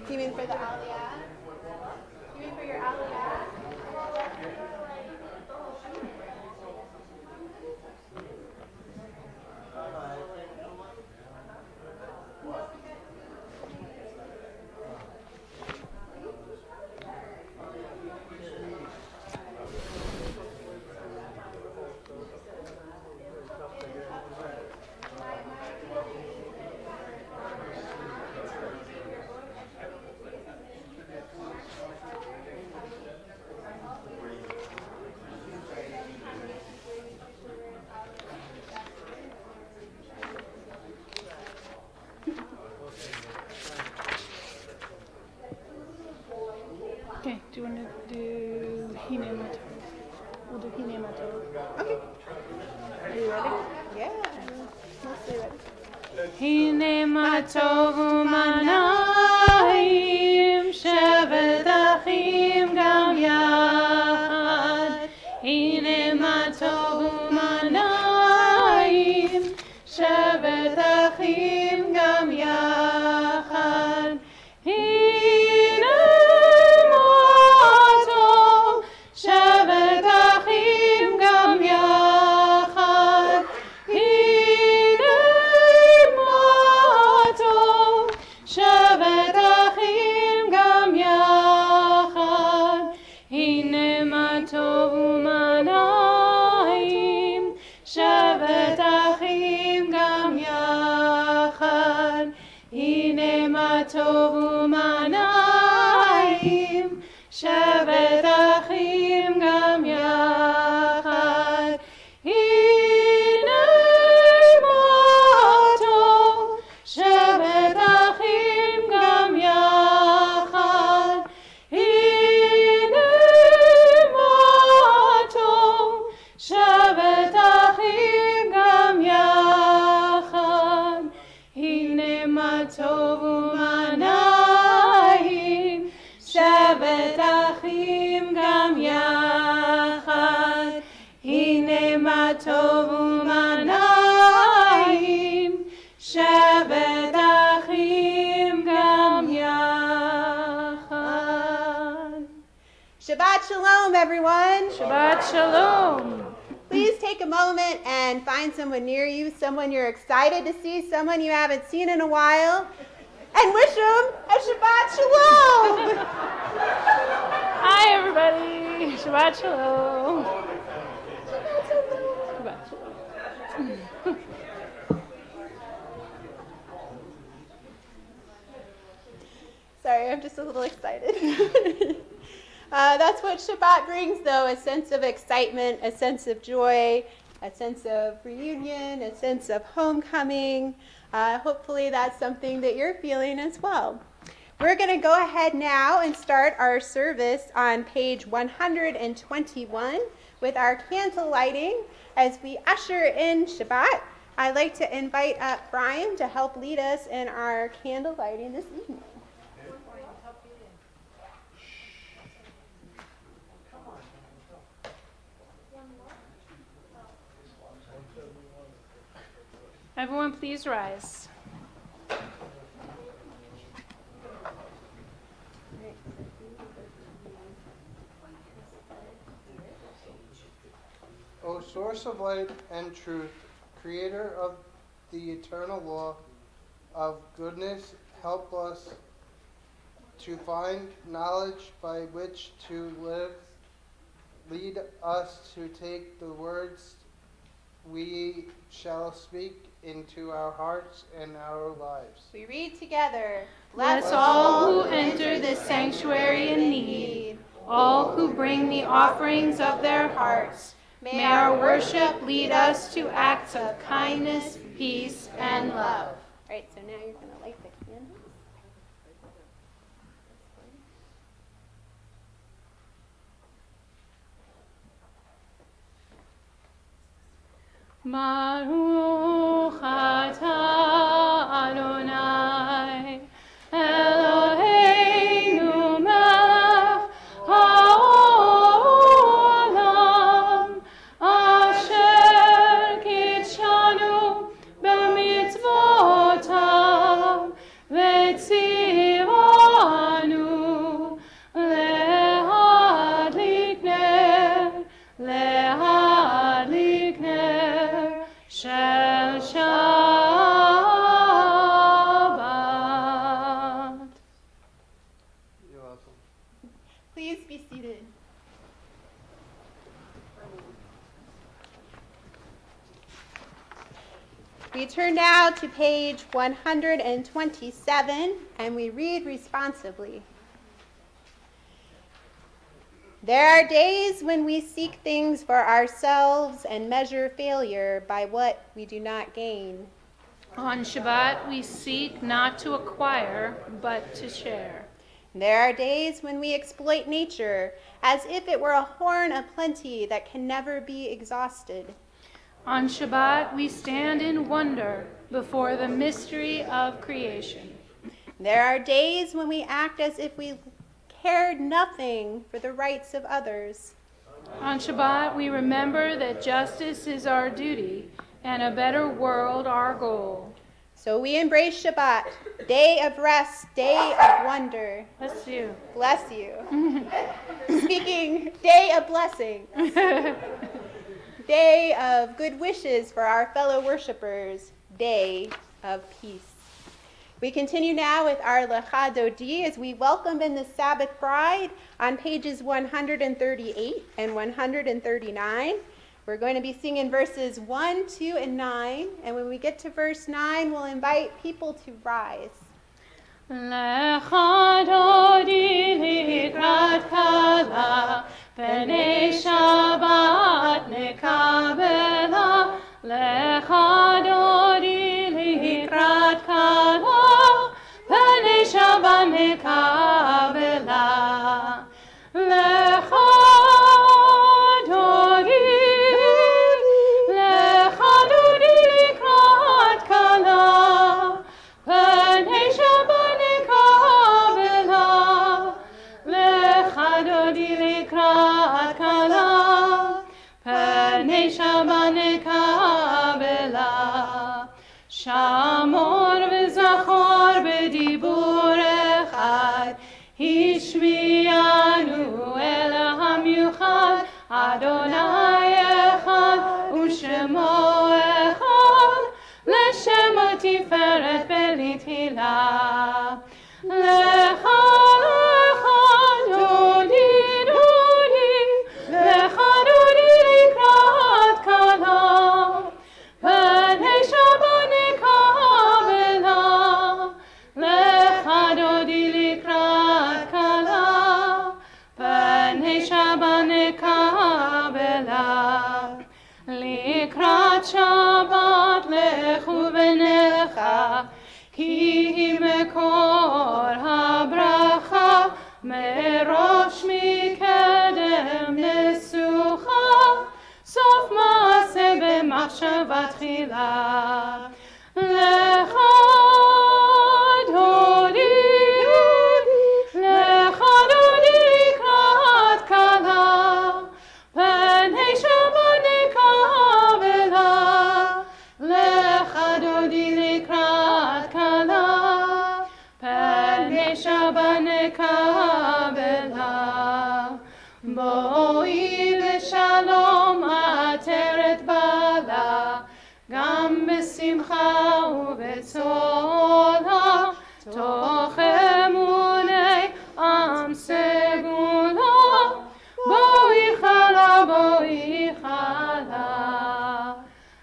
You mean for the aliyah? You mean for your aliyah? Okay, do you want to do Hine Matov? We'll do Hine Matov. Okay. Are you ready? Yeah. Mostly ready. Hine Matov u'manayim shevet achim gam yachad. Hine Matov u'manayim shevet achim gam yachad. Hine Matov shevet achim gam yachad. Hine Matov shevet achim gam yachad. Hine Matov u'manayim shevet achim gam yachad. Hine Matov u'manayim shevet achim gam yachad. Hine Matov shevet achim gam yachad. Hine Matov shevet achim gam yachad. Hine Matov u'manayim shevet achim gam yachad. Hine Matov u'manayim shevet achim gam yachad. Shabbat Shalom, everyone. Shabbat Shalom. Please take a moment and find someone near you, someone you're excited to see, someone you haven't seen in a while, and wish them a Shabbat Shalom. Hi, everybody. Shabbat Shalom. Shabbat Shalom. Sorry, I'm just a little excited. That's what Shabbat brings, though, a sense of excitement, a sense of joy, a sense of reunion, a sense of homecoming. Hopefully that's something that you're feeling as well. We're going to go ahead now and start our service on page 121 with our candle lighting. As we usher in Shabbat, I'd like to invite up Brian to help lead us in our candle lighting this evening. Everyone, please rise. O source of light and truth, creator of the eternal law of goodness, help us to find knowledge by which to live. Lead us to take the words we shall speak into our hearts and our lives. We read together. Bless all who enter this sanctuary in need, all who bring the offerings of their hearts. May our worship lead us to acts of kindness, peace, and love. All right, so now you're going to light the candles. Baruch atah Adonai Eloheinu melech haolam asher kitshanu b'mitzvotav v'tzivanu lehadlik ner shel Shabbat. You're welcome. Please be seated. We turn now to page 127 and we read responsibly. There are days when we seek things for ourselves and measure failure by what we do not gain. On Shabbat, we seek not to acquire, but to share. There are days when we exploit nature as if it were a horn of plenty that can never be exhausted. On Shabbat, we stand in wonder before the mystery of creation. There are days when we act as if we cared nothing for the rights of others. On Shabbat, we remember that justice is our duty and a better world our goal. So we embrace Shabbat, day of rest, day of wonder. Bless you. Bless you. Speaking, day of blessing. Day of good wishes for our fellow worshipers, day of peace. We continue now with our Lecha Dodi as we welcome in the Sabbath bride on pages 138 and 139. We're going to be singing verses 1, 2, and 9. And when we get to verse 9, we'll invite people to rise. Lecha Dodi likrat kala, B'nei Shabbat nekabela. Lecha Dodi likrat kala, B'nei Shabbat nekabela. Lecha Dodi, Lecha Dodi likrat kala, B'nei Shabbat nekabela. Lecha Dodi likrat kala, B'nei Shabbat nekabela. Shamor v'zachor b'dibur echad, Hishmianu el hamiuchad, Adonai echad u'shemo echad, L'shemo tiferet v'litila. Lecha Dodi, Dodi, Lecha Dodi likrat kala, B'nei Shabbat nekabela. Lecha Dodi likrat kala, B'nei Shabbat nekabela. Likrat Shabbat lechu v'nelecha, Ki mekor habracha, Merosh mikedem nesucha, Sof maaseh b'machshava tchila. Lecha Dodi, Lecha Dodi likrat kala, B'nei Shabbat nekabela. Lecha Dodi likrat kala, B'nei Shabbat nekabela. Boi b'shalom ateret bala, Gam b'simcha u'b'tzola, Toch emunei am segula, Boi chala, Boi chala.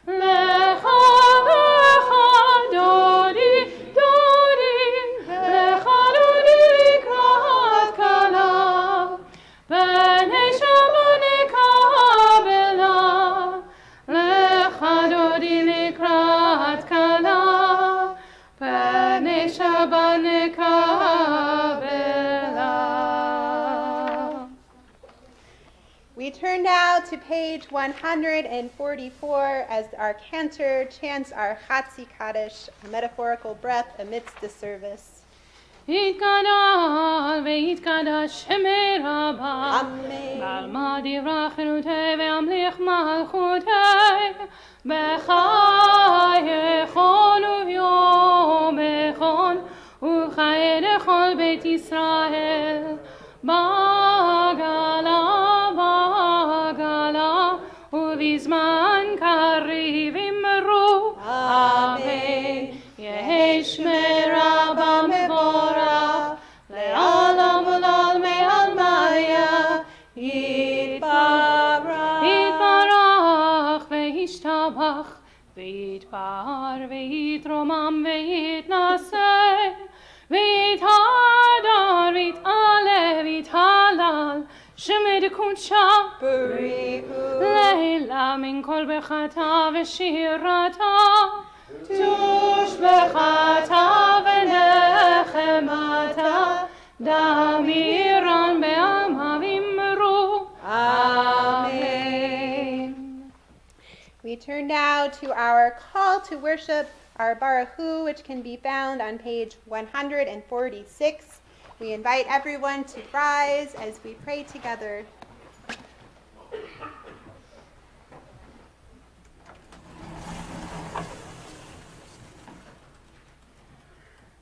Lecha, Lecha Dodi, Dodi, Lecha Dodi likrat kala, B'nei Shabbat nekabela. Lecha Dodi likrat kala, B'nei Shabbat nekabela. to page 144 as our cantor chants our Chatzi Kaddish, a metaphorical breath amidst the service. יתגדל ויתקדש שמי רבה Amen. בעלמא דברה חירותי והמליך מלכותי בחייכון וביומכון ובחיי לכל בית ישראל בעגלה ובזמן קריב אמרו אמן. יהי שמי רבה מבורך לעולם ולעולמי עלמיא יתברך וישתבח ויתפאר ויתרומם ויתנשא ויתהדר ויתעלה ויתהלל שמי דקודשה לילה מן כל ברכתה ושירתה תושבחתה ונחמתה דמירן בעלמא ואמרו Amen. We turn now to our call to worship, our Baruch Hu, which can be found on page 146. We invite everyone to rise as we pray together.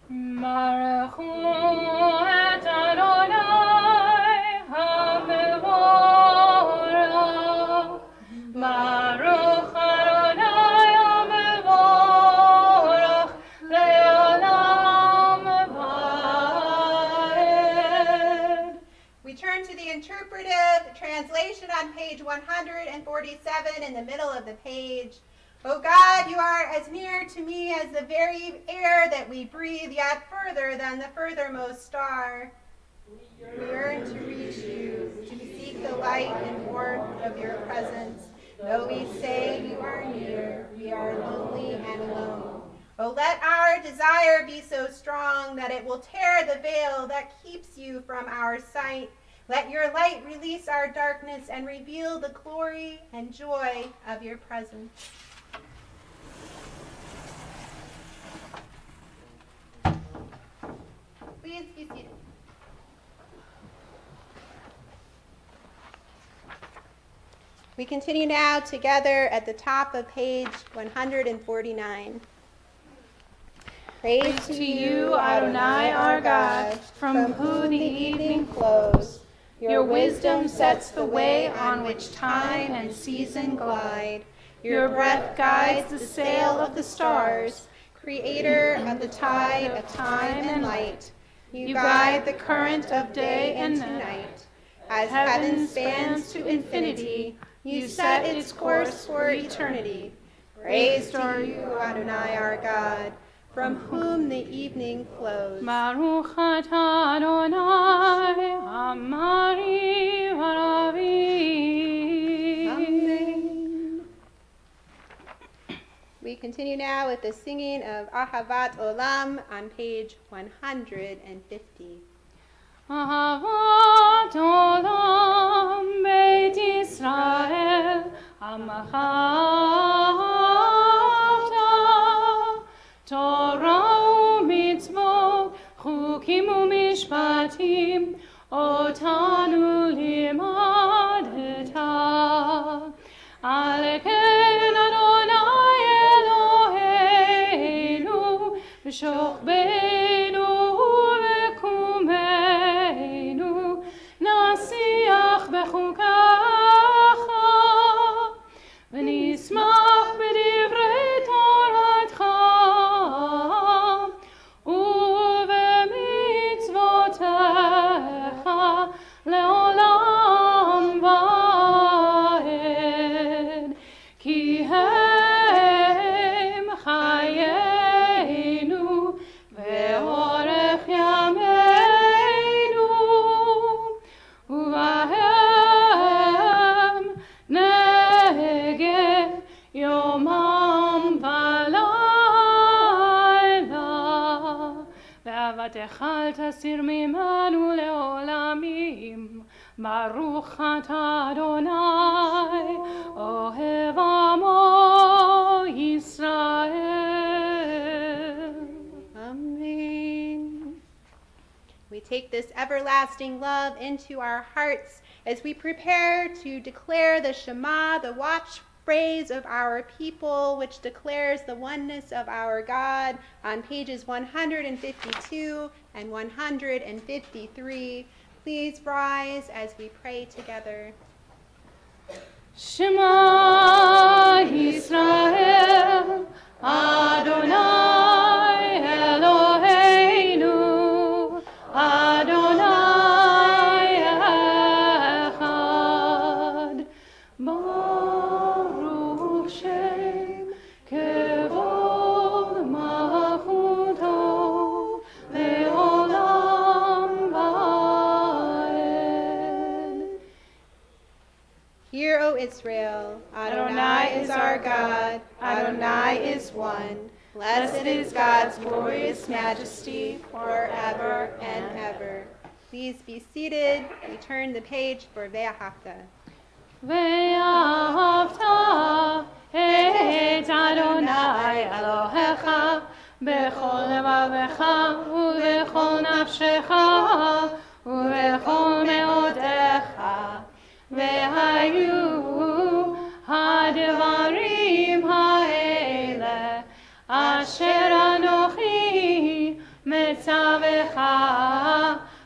Baruch Hu et Adonai HaMevorach. Baruch Adonai HaMevorach le'olam va'ed. We turn to the interpretive translation on page 147 in the middle of the page. O God, you are as near to me as the very air that we breathe, yet further than the furthermost star. We yearn to reach you, to seek the light and warmth of your presence. Though we say you are near, we are lonely and alone. Oh, let our desire be so strong that it will tear the veil that keeps you from our sight. Let your light release our darkness and reveal the glory and joy of your presence. Please be seated. We continue now together at the top of page 149. Praise to you, Adonai, our God, from whom the evening flows. Your wisdom sets the way on which time and season glide. Your breath guides the sail of the stars, creator of the tide of time and light. You guide the current of day and night. As heaven spans to infinity, you set its course for eternity. Praise to you, Adonai, our God, from whom the evening flows. Baruch atah Adonai, Amari v'ravi. Amen. We continue now with the singing of Ahavat Olam on page 150. Ahavat Olam Beit Yisrael Amachavta Torah u'mitzvot chukim u'mishpatim otanu limadeta Al ken Adonai Eloheinu v'shochbeinu v'kumeinu nasiach b'chukacha v'nismach b'divrei Toratcha u'v'mitzvotecha le'olam va'ed ki hem chayenu ve'orech yameinu uvahem neged yomam v'layla ve'avatecha al tasir mimanu le'olamim Baruch atah Adonai, Ohev Amo Yisrael. Amen. We take this everlasting love into our hearts as we prepare to declare the Shema, the watch phrase of our people, which declares the oneness of our God on pages 152 and 153. Please rise as we pray together. Shema Yisrael, Adonai Eloheinu, Adonai Echad. Baruch Shem Kevod Malchuto Leolam Vaed. Hear, O Israel, Adonai is our God, Adonai is one. Blessed is God's glorious majesty forever and ever. Please be seated. We turn the page for Ve'ahavta. ואהבת את אדוני אלוהיך בכל לבבך ובכל נפשך ובכל מאודיך. והיו הדברים האלה אשר אנוכי מצווך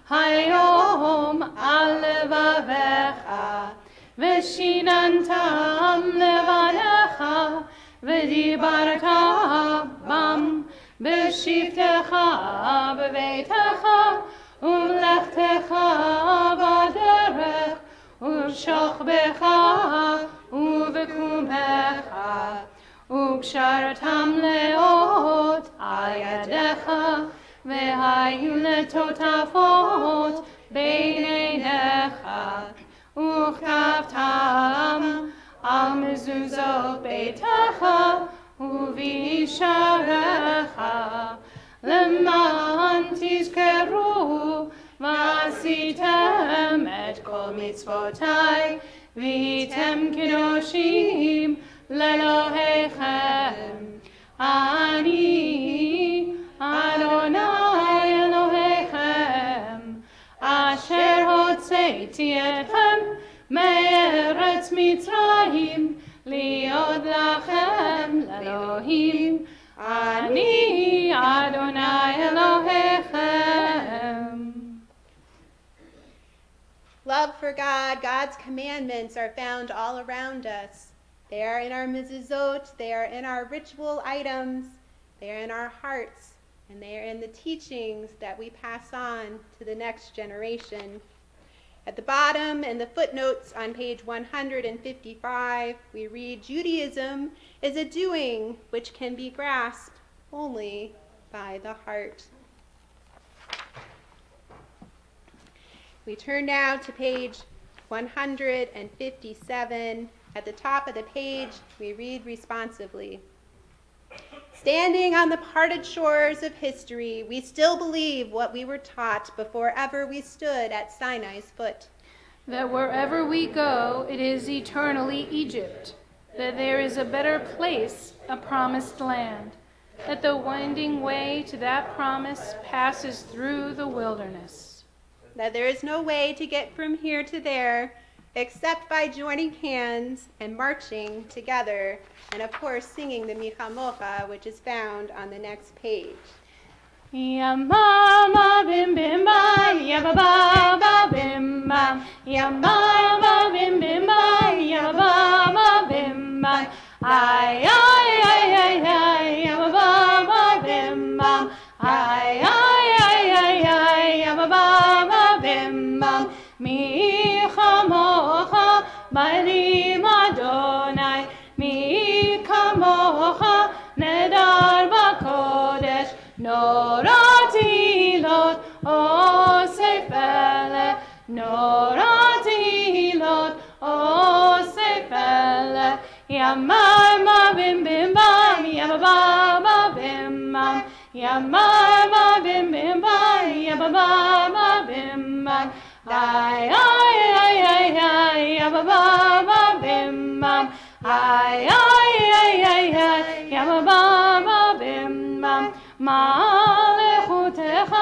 היום על לבבך. ושיננתם לבניך, ודיברת בם בשבתך בביתך, ומלאכתך בדרך, ובשוכבך ובקומך, וקשרתם לאות על ידיך, והיו לטוטפות בין עיניך. וכתבתם על מזוזות ביתך ובשעריך, למען תזכרו ועשיתם את כל מצוותי, והייתם קדושים לאלוהיכם. אני אדוני אלוהיכם, אשר הוצאתי אתכם מארץ מצרים, להיות לכם לאלוהים. אני אדוני אלוהיכם. Love for God, God's commandments are found all around us. They are in our mezuzot, they are in our ritual items, they are in our hearts, and they are in the teachings that we pass on to the next generation. At the bottom in the footnotes on page 155, we read, Judaism is a doing which can be grasped only by the heart. We turn now to page 157. At the top of the page, we read responsively. Standing on the parted shores of history, we still believe what we were taught before ever we stood at Sinai's foot. That wherever we go, it is eternally Egypt. That there is a better place, a promised land. That the winding way to that promise passes through the wilderness. That there is no way to get from here to there except by joining hands and marching together, and of course singing the Michamocha, which is found on the next page. Yamama bim bim ba, yababa ba bim ba, yamama bim bim ba, yababa bim ba, ay ay ay ay ay, yababa ba bim ba, ay ay ay ay ay, yababa ba bim ba. Mi chamocha b'alim Adonai, mi kamocha nedar b'kodesh, norati lot osef ele, norati lot osef ele. Yamama bim bim bam, yababa ba bim bam, yamama bim bim bam, yababa ba bim bam. Ay ay ay מלכותך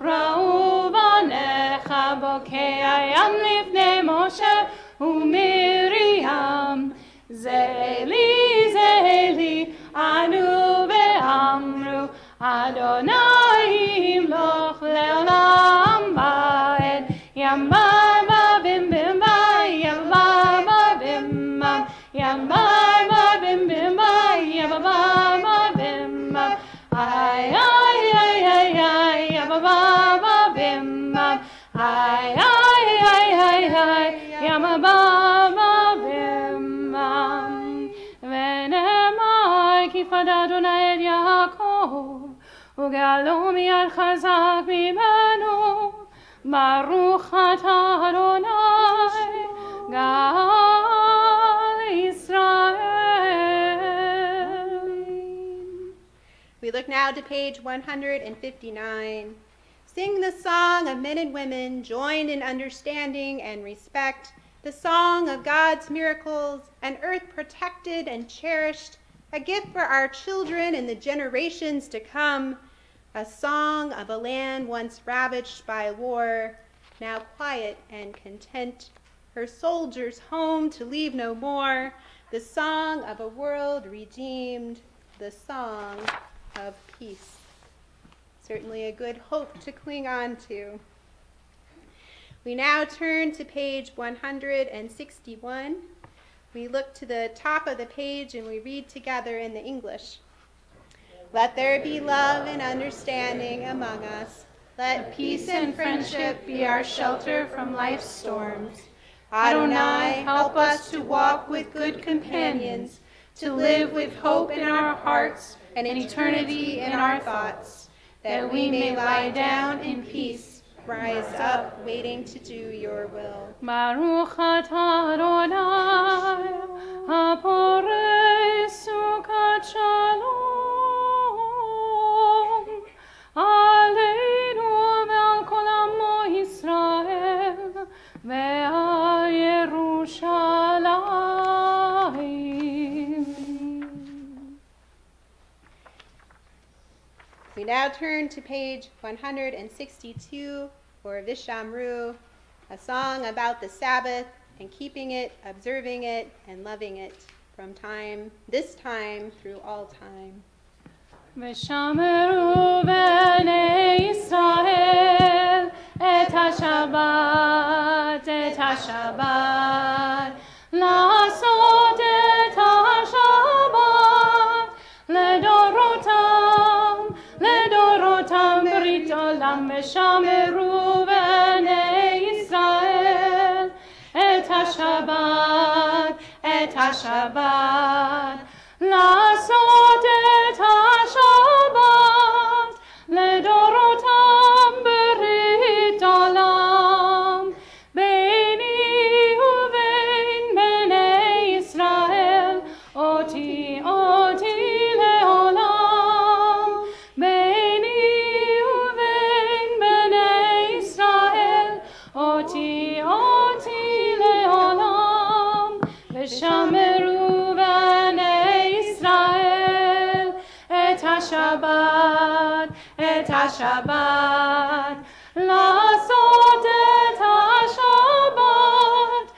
ראו בניך בוקע ים לפני משה ומרים. זה לי ענו ואמרו אדוני ימלוך לעולם ועד. ימי בבים במי ימי בבים בם ימי בבים במי ימי בבים בם ay ay ay ay ay yamababa bim bam ay ay ay ay ay yamababa bim bam venemai ki fadaduna el Yaakov ugalo miyad chazak mimenu baruch ata Adonai gal Israel. We look now to page 159. Sing the song of men and women joined in understanding and respect, the song of God's miracles, an earth protected and cherished, a gift for our children and the generations to come, a song of a land once ravaged by war, now quiet and content, her soldiers home to leave no more, the song of a world redeemed, the song of peace. Certainly a good hope to cling on to. We now turn to page 161. We look to the top of the page and we read together in the English. Let there be love and understanding among us. Let peace and friendship be our shelter from life's storms. Adonai, help us to walk with good companions, to live with hope in our hearts and eternity in our thoughts, that we may lie down in peace, rise up waiting to do your will. Baruch atah Adonai, haporei sukat shalom, aleinu ve'al kol amo Yisrael, ve'al Yerushalayim. We now turn to page 162 for Vishamru, a song about the Sabbath and keeping it, observing it, and loving it from this time through all time. Vishamru b'nei Yisrael et ha-Shabbat, לעשות את השבת לדורותם ברית עולם ושמרו בני ישראל את השבת לעשות את השבת לדורותם ברית עולם ביני ובין בני ישראל אותי לעולם ביני ובין בני ישראל אותי לעולם ושמרו בני ישראל את השבת לעשות את השבת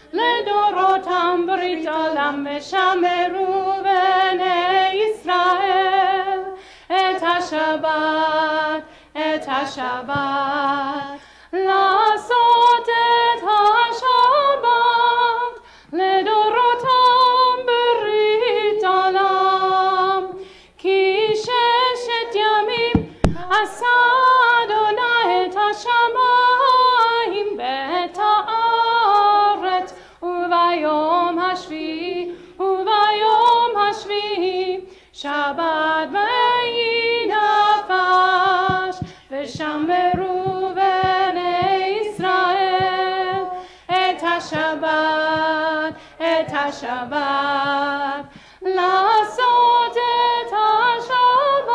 לדורותם ברית עולם ושמרו בני ישראל את השבת לעשות את השבת לדורותם ברית עולם כי ששת ימים עשה אדוני את השמיים ואת הארץ וביום השביעי שבת ויהי נפש ושמרו בני ישראל את השבת לעשות את השבת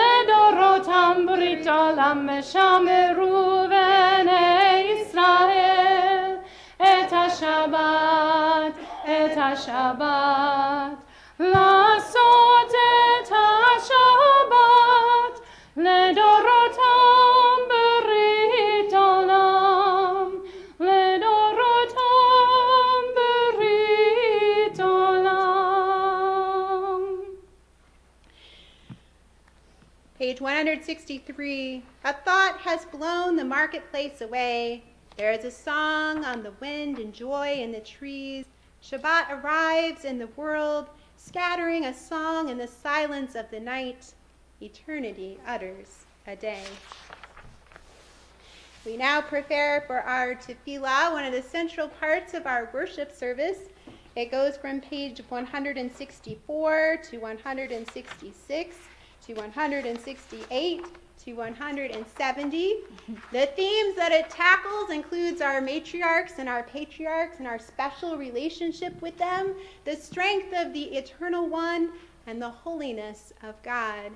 לדורותם ברית עולם ושמרו בני ישראל את השבת את השבת, לעשות את השבת, לדורותם ברית עולם, לדורותם ברית עולם. Page 163. A thought has blown the marketplace away. There is a song on the wind and joy in the trees. Shabbat arrives in the world, scattering a song in the silence of the night. Eternity utters a day. We now prepare for our tefillah, one of the central parts of our worship service. It goes from page 164 to 166 to 168 to 170. The themes that it tackles includes our matriarchs and our patriarchs and our special relationship with them, the strength of the Eternal One, and the holiness of God.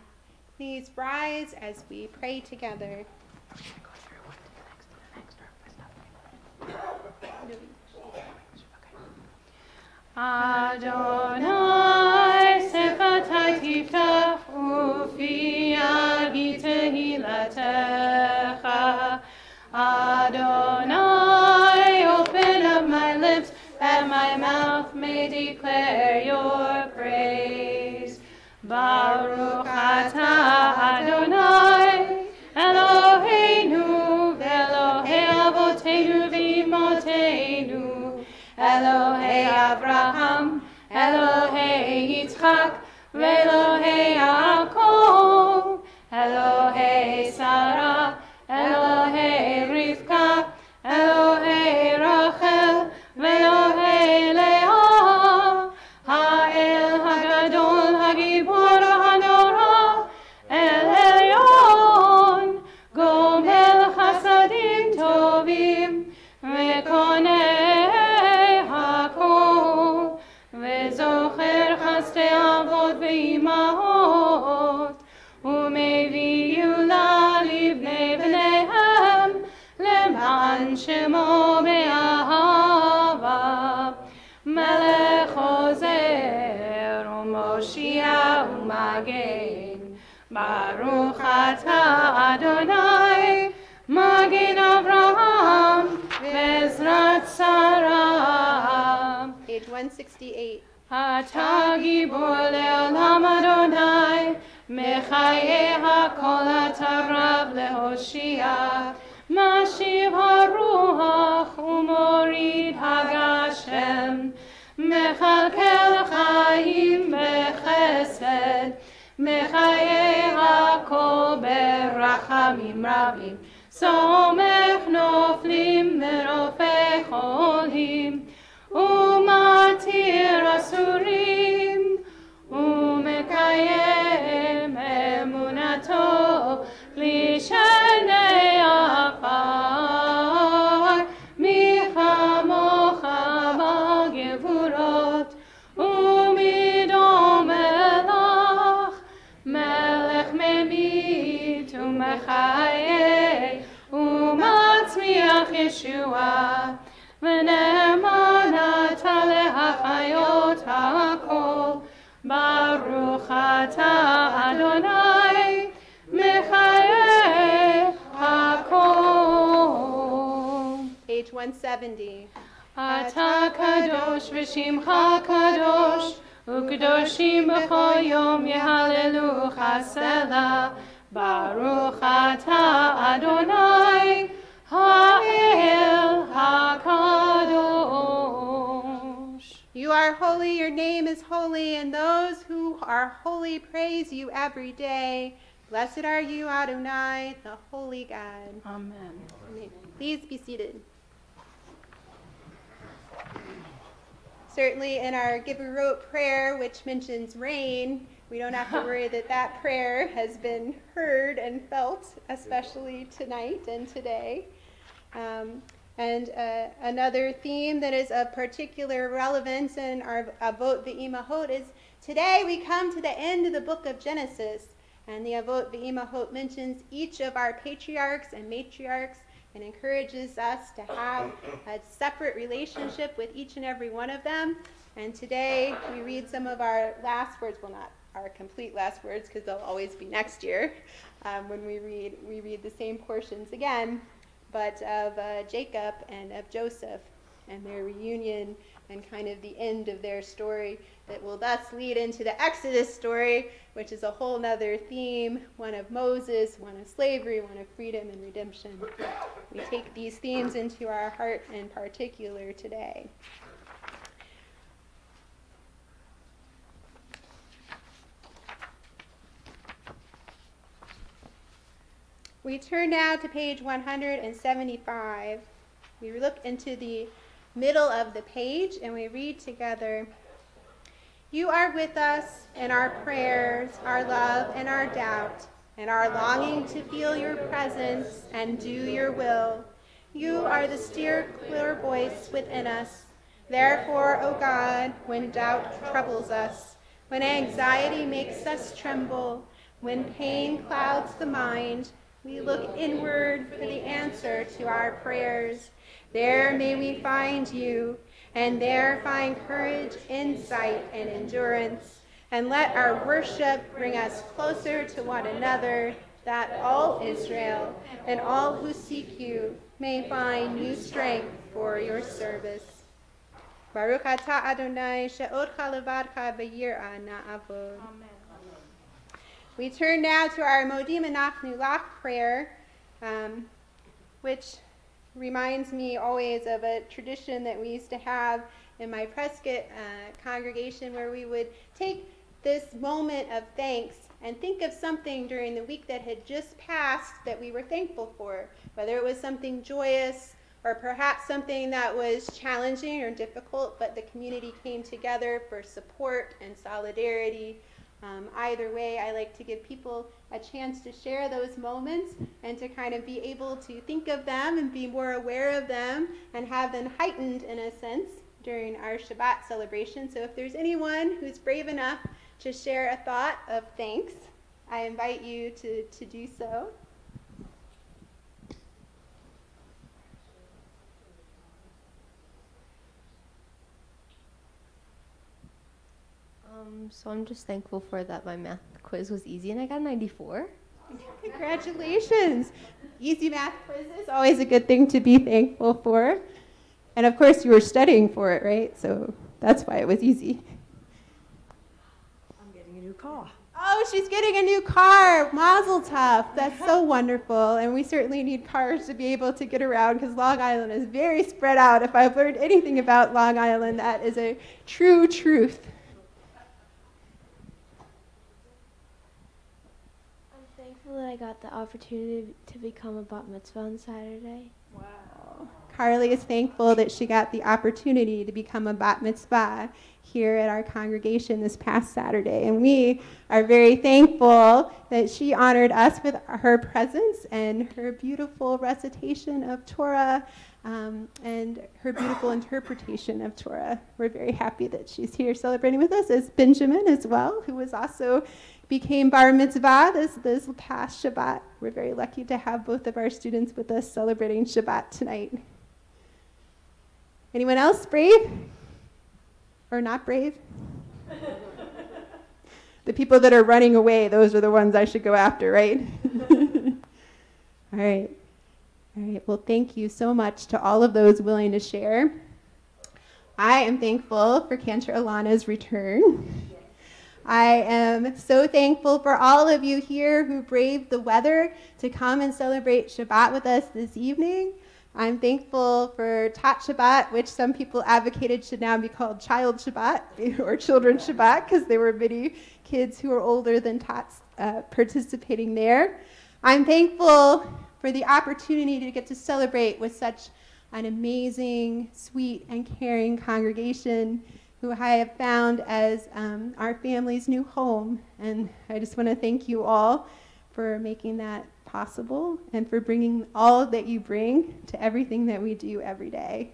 Please rise as we pray together. Adonai sefatai tiftach ufi yagi tehilatecha. Adonai, open up my lips that my mouth may declare your praise. Baruch atah Adonai Eloheinu ve'Elohei avoteinu v'imotenu, Elohei Avraham, Elohei Yitzchak, ve'Elohei Yaakov, Elohei Sarah, Elohei Rivka, Elohei Rachel, ve'Elohei Leah, Ha'el Hagadol Hagibor Hanora, El Elyon, Gomel Chasadim Tovim, ve'Konei Hakol, ve'Zocher Chastei Avot ve'Imahot, U'mevii Yula libnei bneihem, Leman Shemo be'ahava, Melech Ozer u'Moshia u'Magen, Baruch atah Adonai, Magen Avraham, ve'Ezrat Sarah. Page 168. אתה גיבור לעולם אדוני, מחיי הכל אתה רב להושיע, משיב הרוח ומוריד הגשם, מכלכל חיים בחסד, מחיי הכל ברחמים רבים, סומך נופלים ורופא חולים, ומתיר אסורים, ומקיים אמונתו לשני עפר, מי כמוך בגבורות, ומדומה לך, מלך ממית ומחיה, ומצמיח ישועה, ונאמן אתה להחיות הכל, ברוך אתה אדוני, מחיי הכל. Page 170. אתה קדוש ושמך קדוש, וקדושים בכל יום יהללוך סלה, ברוך אתה אדוני, האל הקדוש. You are holy, your name is holy, and those who are holy praise you every day. Blessed are you, Adonai, the holy God. Amen. Amen. Please be seated. Certainly in our Giverot prayer, which mentions rain, we don't have to worry that that prayer has been heard and felt, especially tonight and today. Another theme that is of particular relevance in our Avot Ve'imahot is today we come to the end of the book of Genesis, and the Avot Ve'imahot mentions each of our patriarchs and matriarchs and encourages us to have a separate relationship with each and every one of them. And today we read some of our last words, well, not our complete last words, because they'll always be next year when we read the same portions again, but of Jacob and of Joseph and their reunion and kind of the end of their story that will thus lead into the Exodus story, which is a whole nother theme, one of Moses, one of slavery, one of freedom and redemption. We take these themes into our heart in particular today. We turn now to page 175. We look into the middle of the page and we read together, "You are with us in our prayers, our love, and our doubt, and our longing to feel your presence and do your will. You are the still clear voice within us. Therefore, O God, when doubt troubles us, when anxiety makes us tremble, when pain clouds the mind, we look inward for the answer to our prayers. There may we find you, and there find courage, insight, and endurance. And let our worship bring us closer to one another, that all Israel and all who seek you may find new strength for your service. Baruch atah Adonai she'odcha levadcha b'yirah na'avod." Amen. We turn now to our Modim Anachnu Lach prayer, which reminds me always of a tradition that we used to have in my Prescott congregation, where we would take this moment of thanks and think of something during the week that had just passed that we were thankful for, whether it was something joyous or perhaps something that was challenging or difficult, but the community came together for support and solidarity. Either way, I like to give people a chance to share those moments and to kind of be able to think of them and be more aware of them and have them heightened in a sense during our Shabbat celebration. So if there's anyone who's brave enough to share a thought of thanks, I invite you to do so. So I'm just thankful for that my math quiz was easy and I got a 94. Congratulations. Easy math quiz is always a good thing to be thankful for. And of course you were studying for it, right? So that's why it was easy. I'm getting a new car. Oh, she's getting a new car. Mazel tov. That's so wonderful. And we certainly need cars to be able to get around because Long Island is very spread out. If I've learned anything about Long Island, that is a true truth. That I got the opportunity to become a bat mitzvah on Saturday. Wow. Carly is thankful that she got the opportunity to become a bat mitzvah here at our congregation this past Saturday. And we are very thankful that she honored us with her presence and her beautiful recitation of Torah and her beautiful interpretation of Torah. We're very happy that she's here celebrating with us, as Benjamin as well, who was also became bar mitzvah this past Shabbat. We're very lucky to have both of our students with us celebrating Shabbat tonight. Anyone else brave? Or not brave? The people that are running away, those are the ones I should go after, right? All right. All right. Well, thank you so much to all of those willing to share. I am thankful for Cantor Alana's return. I am so thankful for all of you here who braved the weather to come and celebrate Shabbat with us this evening. I'm thankful for Tat Shabbat, which some people advocated should now be called Child Shabbat or Children's Shabbat, because there were many kids who are older than Tots participating there. I'm thankful for the opportunity to get to celebrate with such an amazing, sweet, and caring congregation who I have found as our family's new home. And I just want to thank you all for making that possible and for bringing all that you bring to everything that we do every day.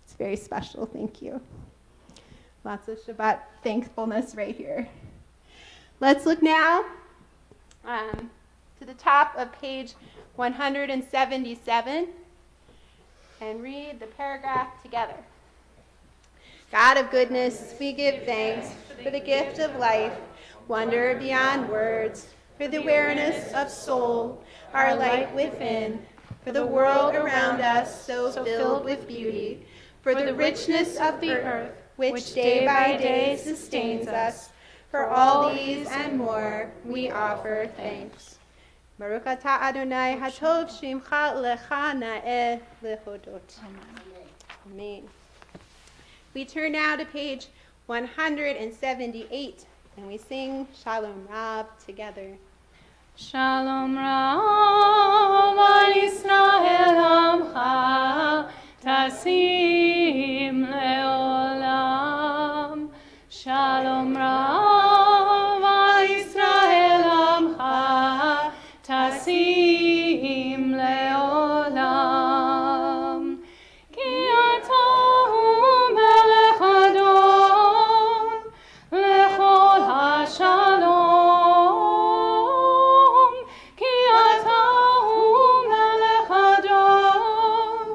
It's very special. Thank you. Lots of Shabbat thankfulness right here. Let's look now to the top of page 177. and read the paragraph together. God of goodness, we give thanks for the gift of life, wonder beyond words, for the awareness of soul, our light within, for the world around us so filled with beauty, for the richness of the earth, which day by day sustains us. For all these and more, we offer thanks. Baruch atah Adonai hatov shimcha lecha na'eh lehodot. Amen. We turn now to page 178, and we sing Shalom Rab together. Shalom Rab al Yisrael amcha tasim leolam. Shalom Rab al Yisrael amcha tasim leolam. Ki ata hu melech adon lechol hashalom. Ki ata hu melech adon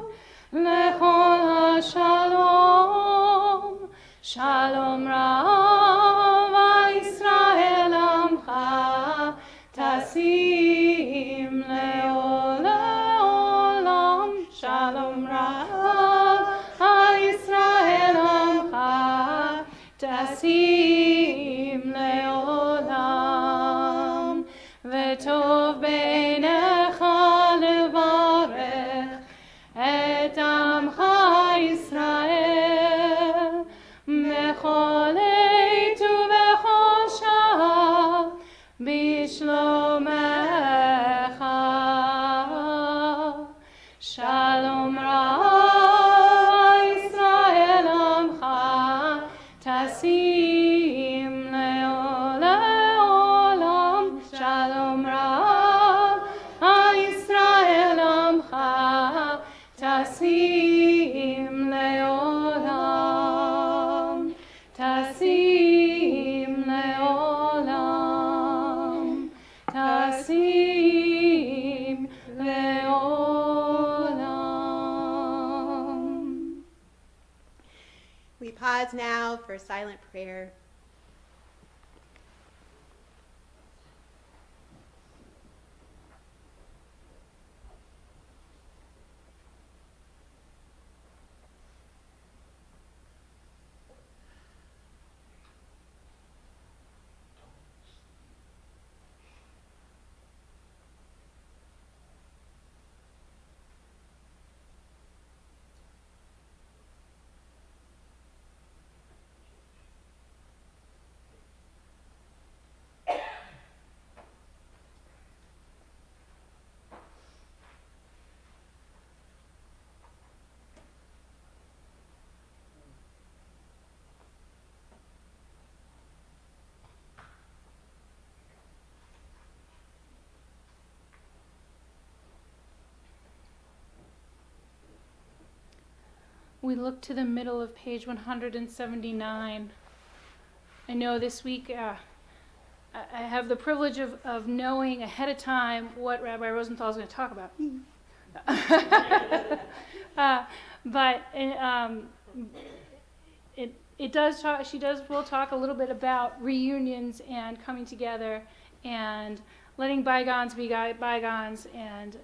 lechol hashalom. Shalom Rav al Yisrael amcha tasim leolam. Shalom Rav al Yisrael amcha tasim leolam. V'tov beinecha levarech et amcha Yisrael bechol עת ובכל שעה בשלומך. שלום רב ישראל עמך תשים לעולם. שלום רב ישראל עמך תשים לעולם. תשים לעולם. תשים לעולם. We pause now for silent prayer. We look to the middle of page 179. I know this week I have the privilege of knowing ahead of time what Rabbi Rosenthal is going to talk about. But it does talk. Will talk a little bit about reunions and coming together and letting bygones be bygones, and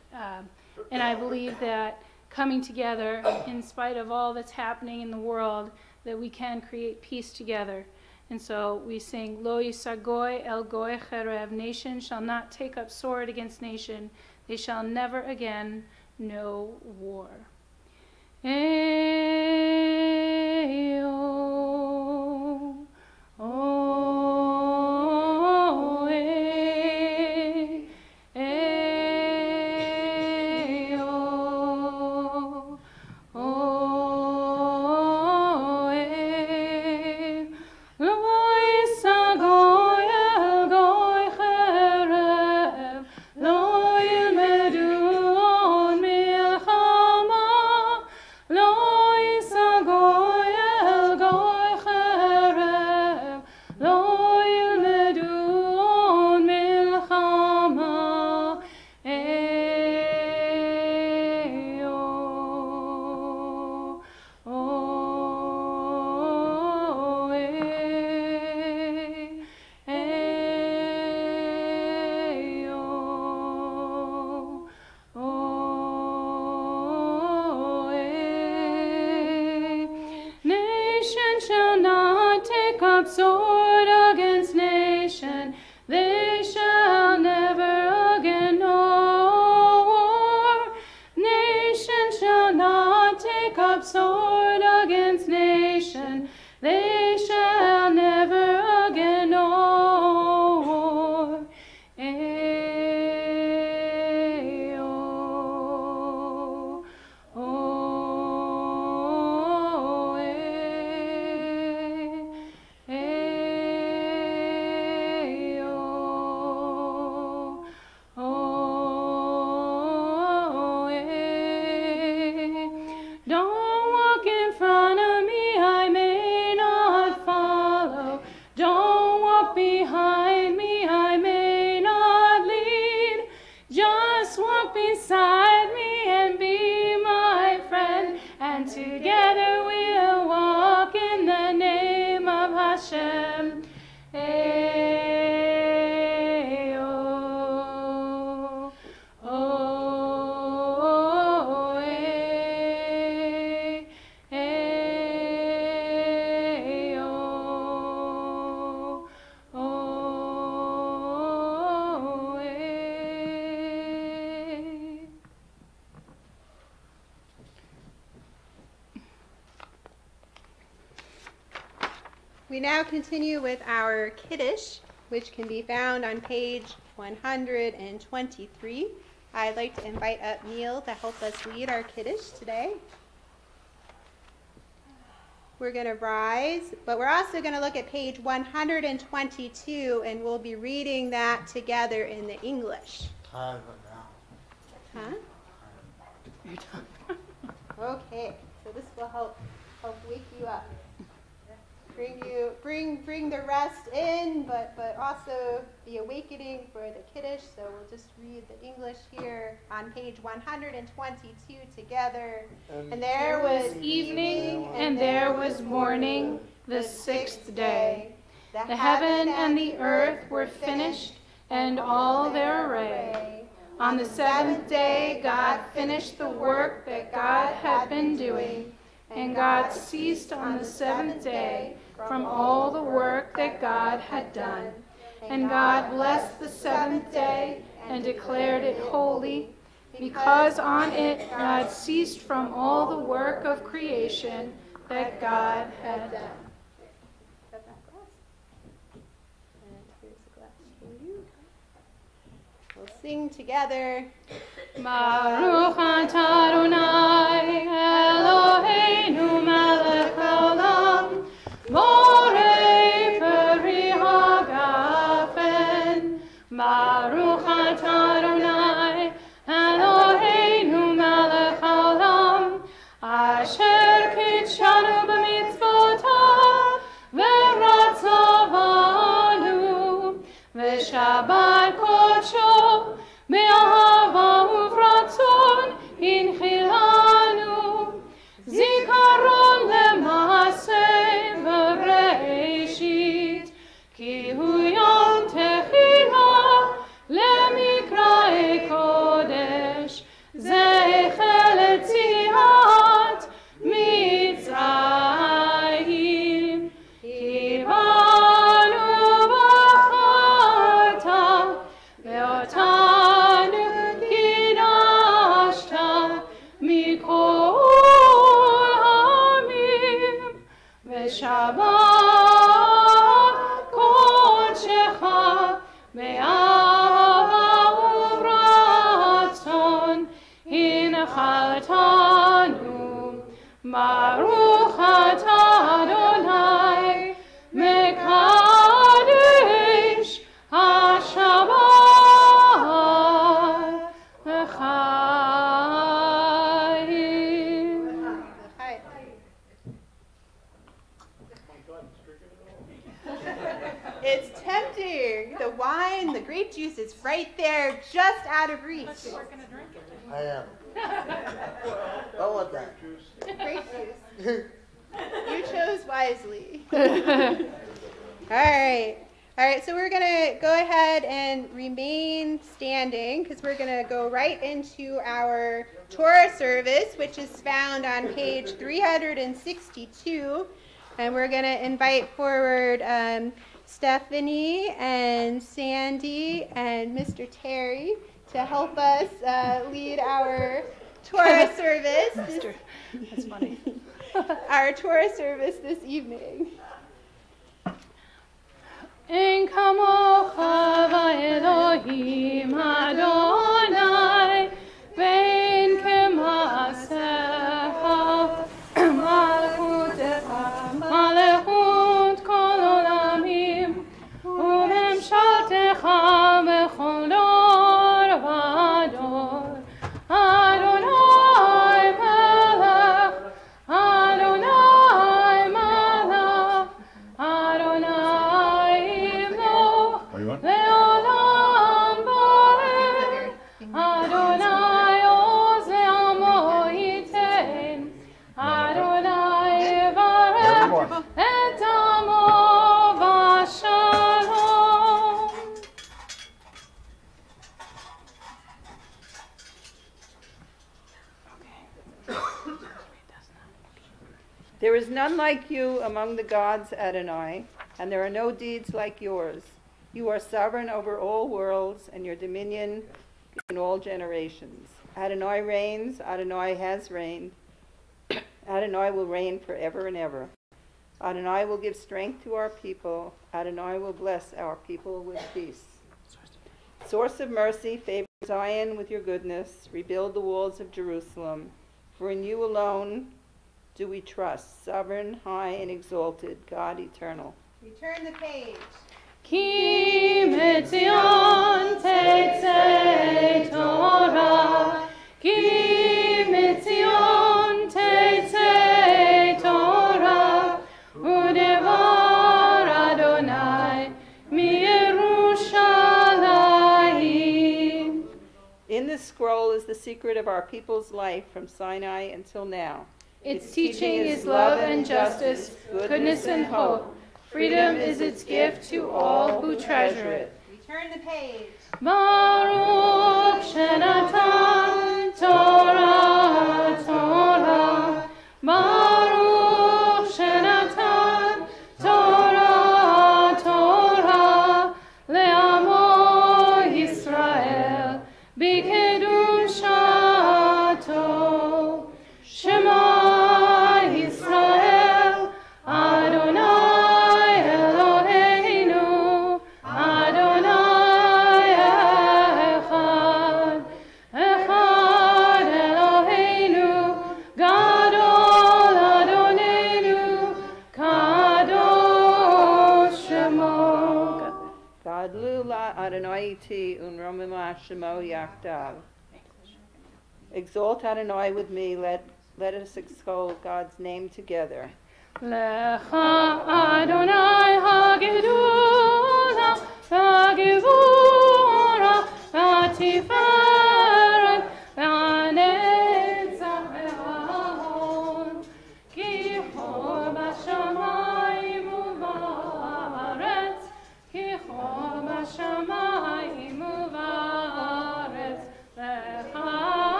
I believe that coming together in spite of all that's happening in the world, that we can create peace together. And so we sing, Lo yisagoy el goy cherev, nation shall not take up sword against nation, they shall never again know war. Eyo, oh, Lo yisagoy el take up sword against nation, they shall never again know war. Nation shall not take up sword against nation, they shall never again know war. Ayo, oh, ayo, oh, don't walk in front of me, I may not follow. Don't walk behind me, I may not lead. Just walk beside me and be my friend, and together we'll walk in the name of Hashem. Ayo, oh, ayo, oh, We now continue with our Kiddush, which can be found on page 123. I'd like to invite up Neil to help us lead our Kiddush today. We're going to rise, but we're also going to look at page 122, and we'll be reading that together in the English. Huh? Okay, so this will help wake you up. Bring the rest in, but also the awakening for the Kiddush. So we'll just read the English here on page 122 together. And there was evening, and there was morning, the sixth day. The heaven and the earth were finished, and all their array. On the seventh day, God finished the work that God had been doing, and God ceased on the seventh day from all the work that God had done. And God blessed the seventh day and declared it holy, because on it God ceased from all the work of creation that God had done. We'll sing together. Baruch atah Adonai Eloheinu melech haolam, borei peri hagafen. Baruch atah Adonai Eloheinu melech haolam, asher kitshanu b'mitzvotav v'ratzavanu v'shabbat kodsho be'ahava uvratzon inchilanu, zikaron lema'aseh v'reishit, ki hu yom techila lemikrae kodesh, zecher letziat Mitzrayim, ki banu b'chata ve'otanu kidashta mikol hamim, ve'shabbat kodshecha be'ahava uvratzon hinchaltanu. Baruch atah Adonai mekadesh hashabbat l'chaim. It's tempting. The wine, the grape juice is right there, just out of reach. I am. I want that. Grape juice. You chose wisely. All right, so we're going to go ahead and remain standing because we're going to go right into our Torah service, which is found on page 362. And we're going to invite forward Stephanie and Sandy and Mr. Terry to help us lead our Torah service. That's funny. Our Torah service this evening. En kamocha va'elohim Adonai ve'en kemasecha malchutecha malchut kol olamim u'memshaltecha bechol dor v'dor Adonai melech Adonai melech Adonai Le'olam ba'ed Adonai ozeh amo yiten Adonai yivarech et amo v'shalom. There is none like you among the gods, Adonai, and there are no deeds like yours. You are sovereign over all worlds, and your dominion in all generations. Adonai reigns, Adonai has reigned. Adonai will reign forever and ever. Adonai will give strength to our people. Adonai will bless our people with peace. Source of mercy, favor Zion with your goodness. Rebuild the walls of Jerusalem. For in you alone do we trust, sovereign, high, and exalted, God eternal. Return the page. Ki mitzion tetzei Torah, Ki mitzion tetzei Torah, u'devar Adonai miYerushalayim. In this scroll is the secret of our people's life from Sinai until now. Its teaching is love and justice, goodness and hope. Freedom is its gift to all who treasure it. Return the page. Baruch Shenatan Torah Torah. Baruch Shenatan Torah Torah. Le'amo Yisrael b'kedushato. Shema Yisrael Adonai Eloheinu Adonai Echad Echad Eloheinu Gadol Adonenu Kadosh Shemo. Gadlu la Adonai iti unromima shemo yakdav. Exalt Adonai with me, let us extol God's name together. Lecha Adonai hagedula, hagevura, hatiferet, hanetzach ve'ahon. Ki chol b'shamayim u'ba'aretz, ki chol b'shamayim u'ba'aretz. Lecha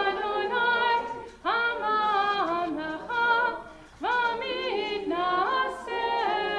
Adonai hamamlecha v'mitnaseh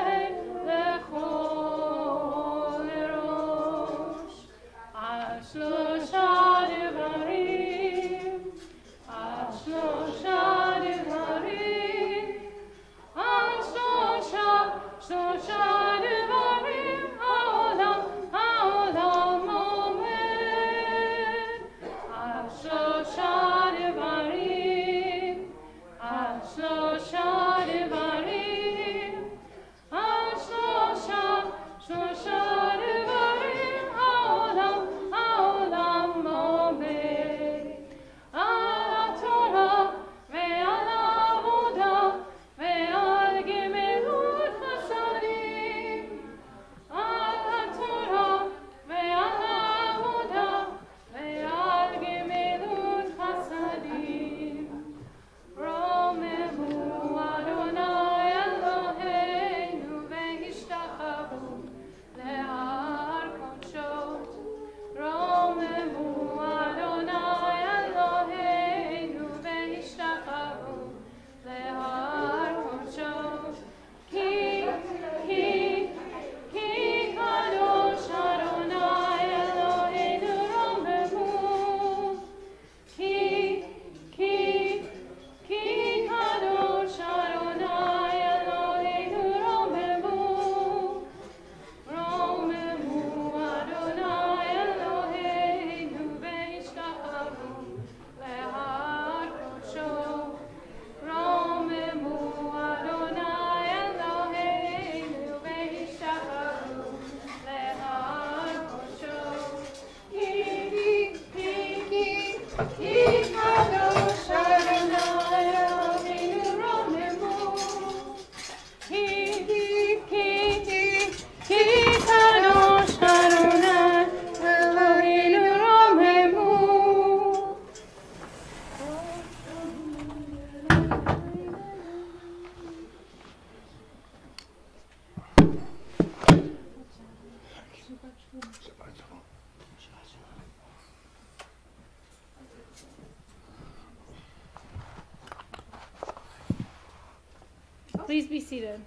Please be seated.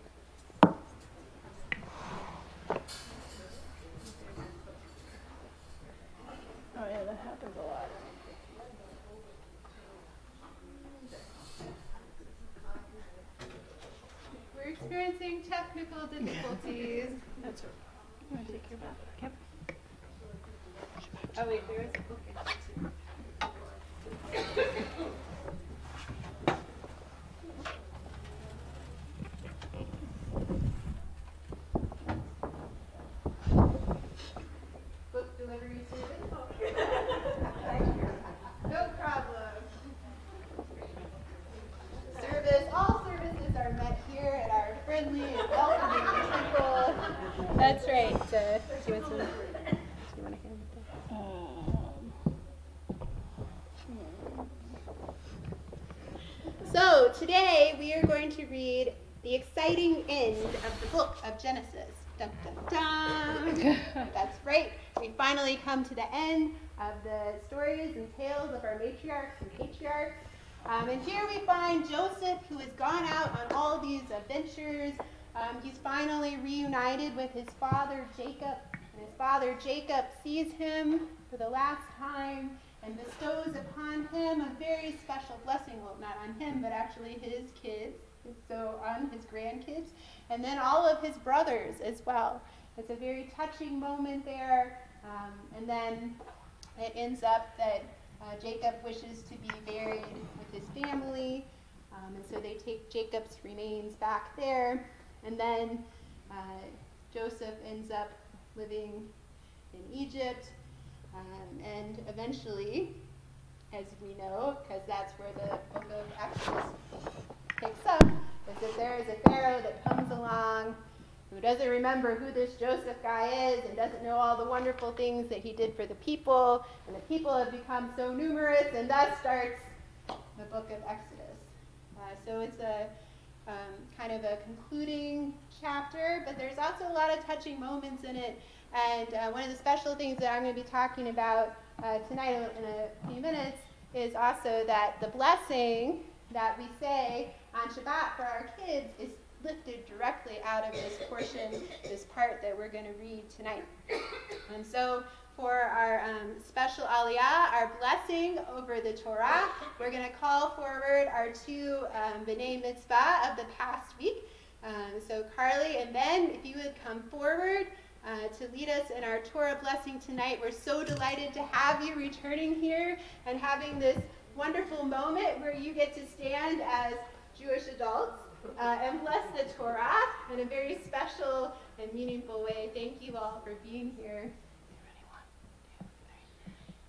Oh yeah, that happens a lot. We're experiencing technical difficulties. That's right. You want to take your book? Yep. Oh wait, there is a book in here too. Book delivery service? No problem. All services are met here at our friendly and welcoming temple. That's right. Do you want to hand it down? So today we are going to read the exciting end of the book of Genesis. Dun, dun, dun. That's right. We finally come to the end of the stories and tales of our matriarchs and patriarchs. And here we find Joseph, who has gone out on all these adventures. He's finally reunited with his father Jacob. And his father Jacob sees him for the last time and bestows upon him a very special blessing. Well, not on him, but actually his kids. So on his grandkids. And then all of his brothers as well. It's a very touching moment there. And then it ends up that Jacob wishes to be buried with his family, and so they take Jacob's remains back there, and then Joseph ends up living in Egypt, and eventually, as we know, because that's where the book of Exodus picks up, is that there is a Pharaoh that comes along who doesn't remember who this Joseph guy is and doesn't know all the wonderful things that he did for the people, and the people have become so numerous, and thus starts the book of Exodus. So it's a kind of a concluding chapter, but there's also a lot of touching moments in it, and one of the special things that I'm going to be talking about tonight in a few minutes is also that the blessing that we say on Shabbat for our kids is lifted directly out of this portion, this part that we're going to read tonight. And so for our special aliyah, our blessing over the Torah, we're going to call forward our two B'nai Mitzvah of the past week. So Carly and Ben, if you would come forward to lead us in our Torah blessing tonight. We're so delighted to have you returning here and having this wonderful moment where you get to stand as Jewish adults and bless the Torah in a very special and meaningful way. Thank you all for being here.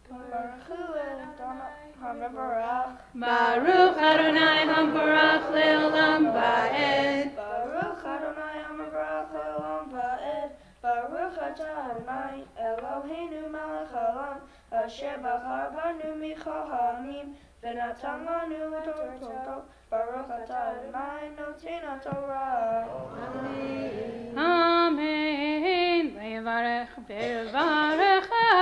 Baruch Adonai Hamparach Leolam Va'ed. Baruch Adonai Hamparach Leolam Va'ed. Baruch Adonai Eloheinu Melech Haolam Asher Bachar Banu Michal Ha'amim V'natan Lanu et Torto. Baruch Adonai Noten Torah. Amen. Amen. Levarech ve'varechem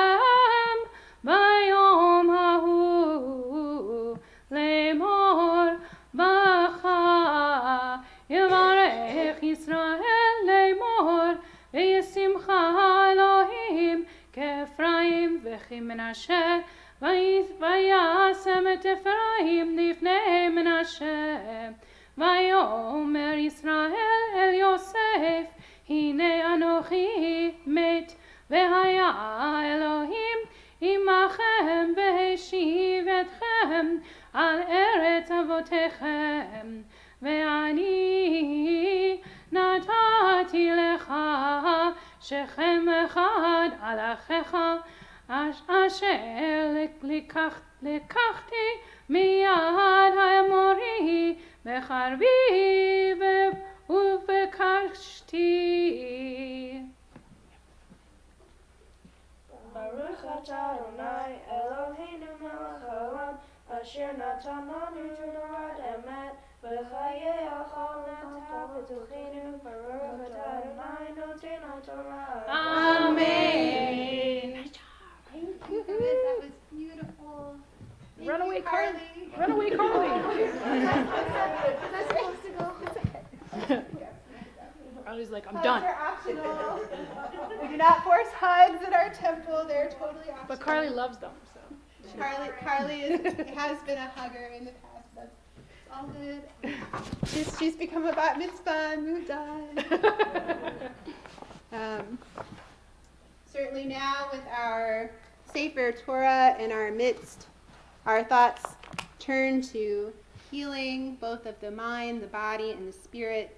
bayom hahu lemor bacha yevarech Yisrael lemor ve'yesimcha Elohim ke'Ephraim ve'Menashe וישם את אפרים לפני מנשה ויאמר ישראל אל יוסף הנה אנוכי מת והיה אלוהים עמכם והשיב אתכם על ארץ אבותיכם ואני נתתי לך שכם אחד על אחיך אשר לקחתי מיד האמורי בחרבי ובקשתי. Baruch atah Adonai Eloheinu melech haolam asher natan lanu Torah emet v'chayei achol natav v'tuchenu. Baruch atah Adonai noten haTorah. Amen. That was beautiful. Thank Runaway you, Carly. Runaway Carly. That's supposed to go. Carly's like, I'm Hugs done. are optional. We do not force hugs at our temple. They're totally optional. But Carly loves them, so. Carly has been a hugger in the past. That's all good. She's become a bat mitzvah and moved on. Certainly now with our Sefer Torah in our midst, our thoughts turn to healing both of the mind, the body, and the spirit.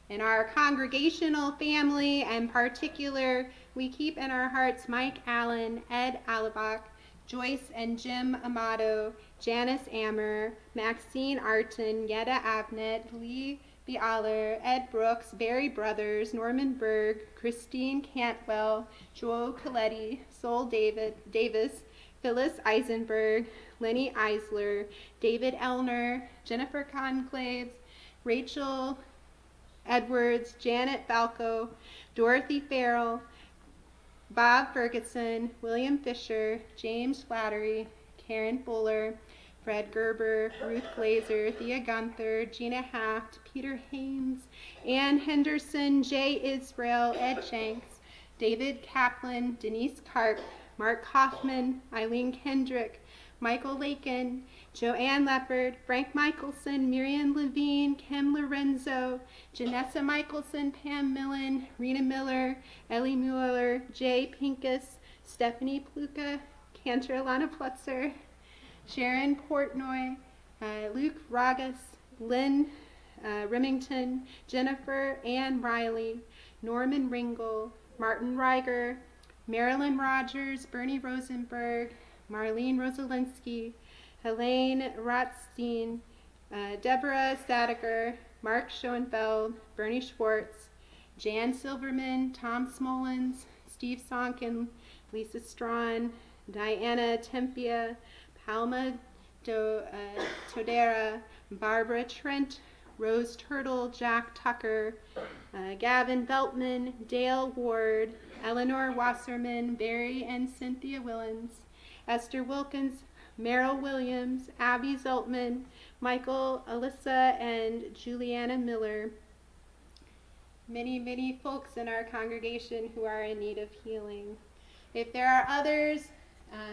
In our congregational family, and particular, we keep in our hearts Mike Allen, Ed Alabak, Joyce and Jim Amato, Janice Ammer, Maxine Arton, Yetta Avnet, Lee Bialer, Ed Brooks, Barry Brothers, Norman Berg, Christine Cantwell, Joe Coletti, Sol Davis, Phyllis Eisenberg, Lenny Eisler, David Elner, Jennifer Conclaves, Rachel Edwards, Janet Falco, Dorothy Farrell, Bob Ferguson, William Fisher, James Flattery, Karen Fuller, Fred Gerber, Ruth Glazer, Thea Gunther, Gina Haft, Peter Haynes, Ann Henderson, Jay Israel, Ed Shanks, David Kaplan, Denise Karp, Mark Kaufman, Eileen Kendrick, Michael Lakin, Joanne Leopard, Frank Michelson, Miriam Levine, Kim Lorenzo, Janessa Michelson, Pam Millen, Rena Miller, Ellie Mueller, Jay Pincus, Stephanie Pluka, Cantor Alana Plutzer, Sharon Portnoy, Luke Ragas, Lynn Remington, Jennifer Ann Riley, Norman Ringel, Martin Reiger, Marilyn Rogers, Bernie Rosenberg, Marlene Rosalinsky, Helene Rothstein, Deborah Statiker, Mark Schoenfeld, Bernie Schwartz, Jan Silverman, Tom Smolens, Steve Sonkin, Lisa Strawn, Diana Tempia, Palma Todera, Barbara Trent, Rose Turtle, Jack Tucker, Gavin Beltman, Dale Ward, Eleanor Wasserman, Barry and Cynthia Willens, Esther Wilkins, Merrill Williams, Abby Zeltman, Michael, Alyssa, and Juliana Miller. Many, many folks in our congregation who are in need of healing. If there are others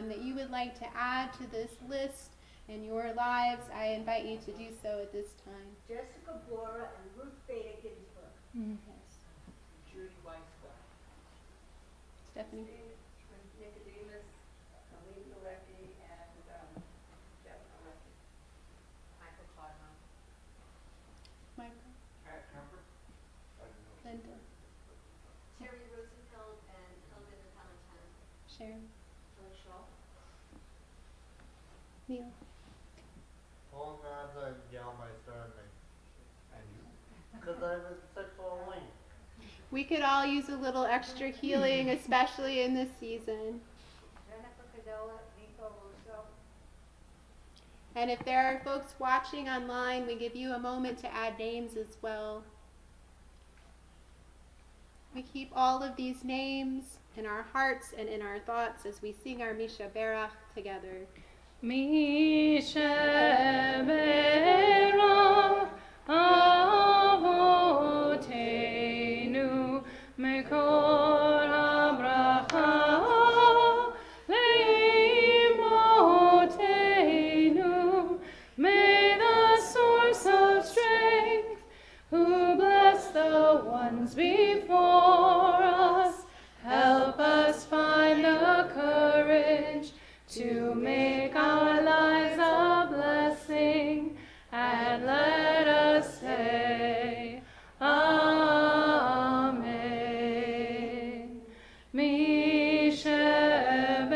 that you would like to add to this list in your lives, I invite you to do so at this time. Jessica Bora and Ruth Bader Ginsburg. Yes. Judy Weisberg. Stephanie. Nicodemus, Colleen Galecki, and Jeff Galecki. Michael Todman. Michael. Linda. Terry Rosenfeld and Hilda Napolitano. Sharon. Phil Shaw. Neil. Paul Gaza and Gail Meister and me. And you? Because I was sick all week. We could all use a little extra healing, especially in this season. Jennifer Cadella, Nico Russo. And if there are folks watching online, we give you a moment to add names as well. We keep all of these names in our hearts and in our thoughts as we sing our Misha Berach together. Misha Berach Avotenu Mekor HaBracha Leimotenu. May the source of strength, who bless the ones before us, help us find the courage to make our lives a blessing, and let us say Amen. Misha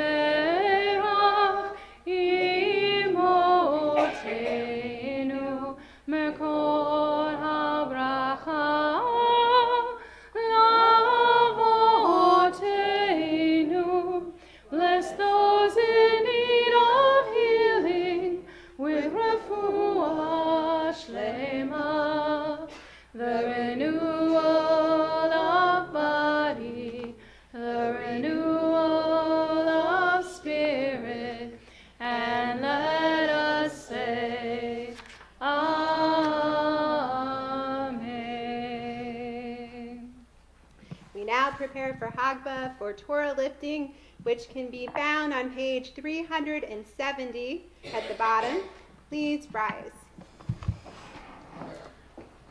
We now prepare for Hagbah, for Torah lifting, which can be found on page 370 at the bottom. Please rise.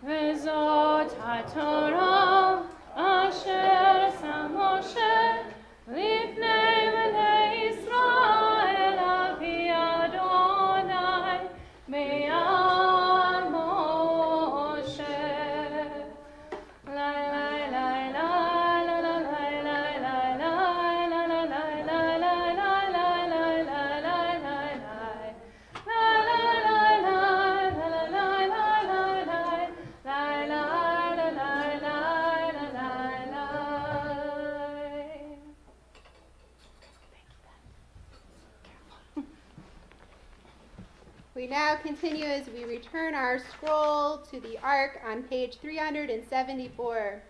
Vezot HaTorah asher sam Moshe lifnei bnei Yisrael al pi Adonai b'yad Moshe. Lai lai lai lai la la lai lai lai lai la la lai lai lai lai lai lai lai lai lai lai. La la la la la la la la la la. La la la la la la la la. We now continue as we return our scroll to the ark on page 374.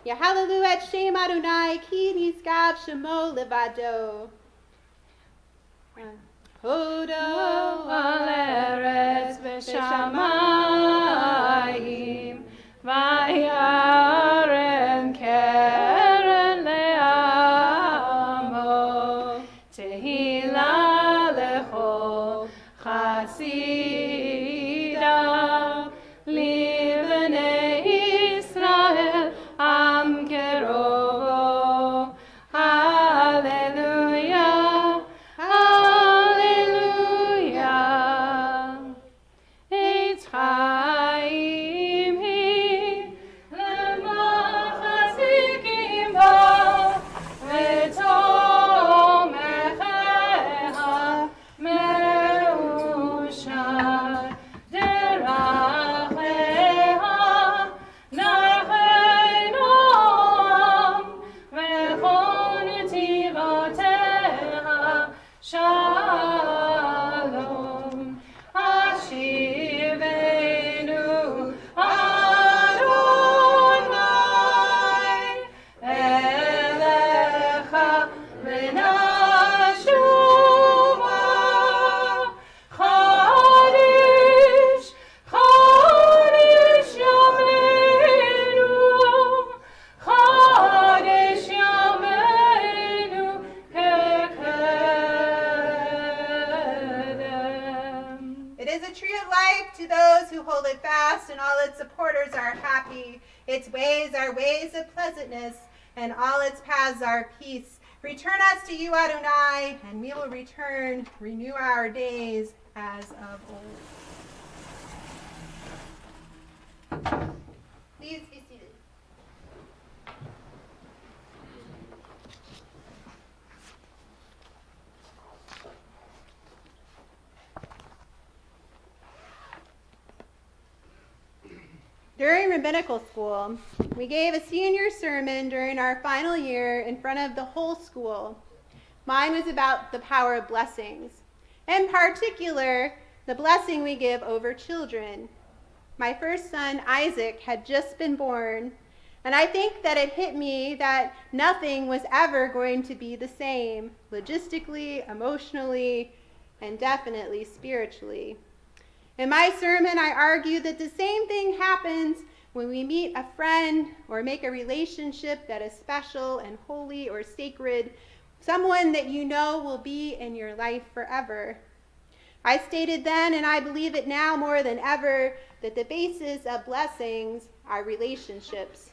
Yahalalu et Shem Adonai ki nisgav shemo levado. Hodo al eretz b'shamayim vayarem keren le'amo tehila lechol chasida libnei Yisrael am kerovo. Hallelujah. Hallelujah. Eitz chaim hi lemachzikim ba v'tomecheha me'ushar deracheha nachei noam v'chol netivoteha shalom. Hashivenu Adonai elecha v'nashuva Chadish, Chadish Yameinu, Chadish Yameinu kekedem. It is a tree of life to those who hold it fast, and all its supporters are happy. Its ways are ways of pleasantness, and all its paths are peace. Return us to you, Adonai, and we will return, renew our days as of old. Please be seated. During rabbinical school, we gave a senior sermon during our final year in front of the whole school. Mine was about the power of blessings. In particular, the blessing we give over children. My first son, Isaac, had just been born, and I think that it hit me that nothing was ever going to be the same, logistically, emotionally, and definitely spiritually. In my sermon, I argued that the same thing happens when we meet a friend or make a relationship that is special and holy or sacred, someone that you know will be in your life forever. I stated then, and I believe it now more than ever, that the basis of blessings are relationships.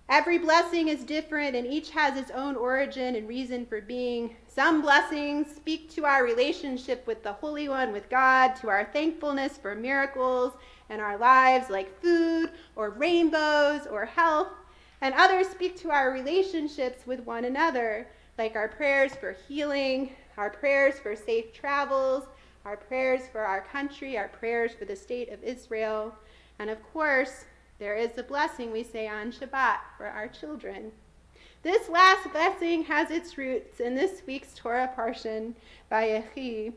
Every blessing is different, and each has its own origin and reason for being. Some blessings speak to our relationship with the Holy One, with God, to our thankfulness for miracles in our lives like food or rainbows or health, and others speak to our relationships with one another, like our prayers for healing, our prayers for safe travels, our prayers for our country, our prayers for the state of Israel, and of course, there is a blessing we say on Shabbat for our children. This last blessing has its roots in this week's Torah parshan by Yehi.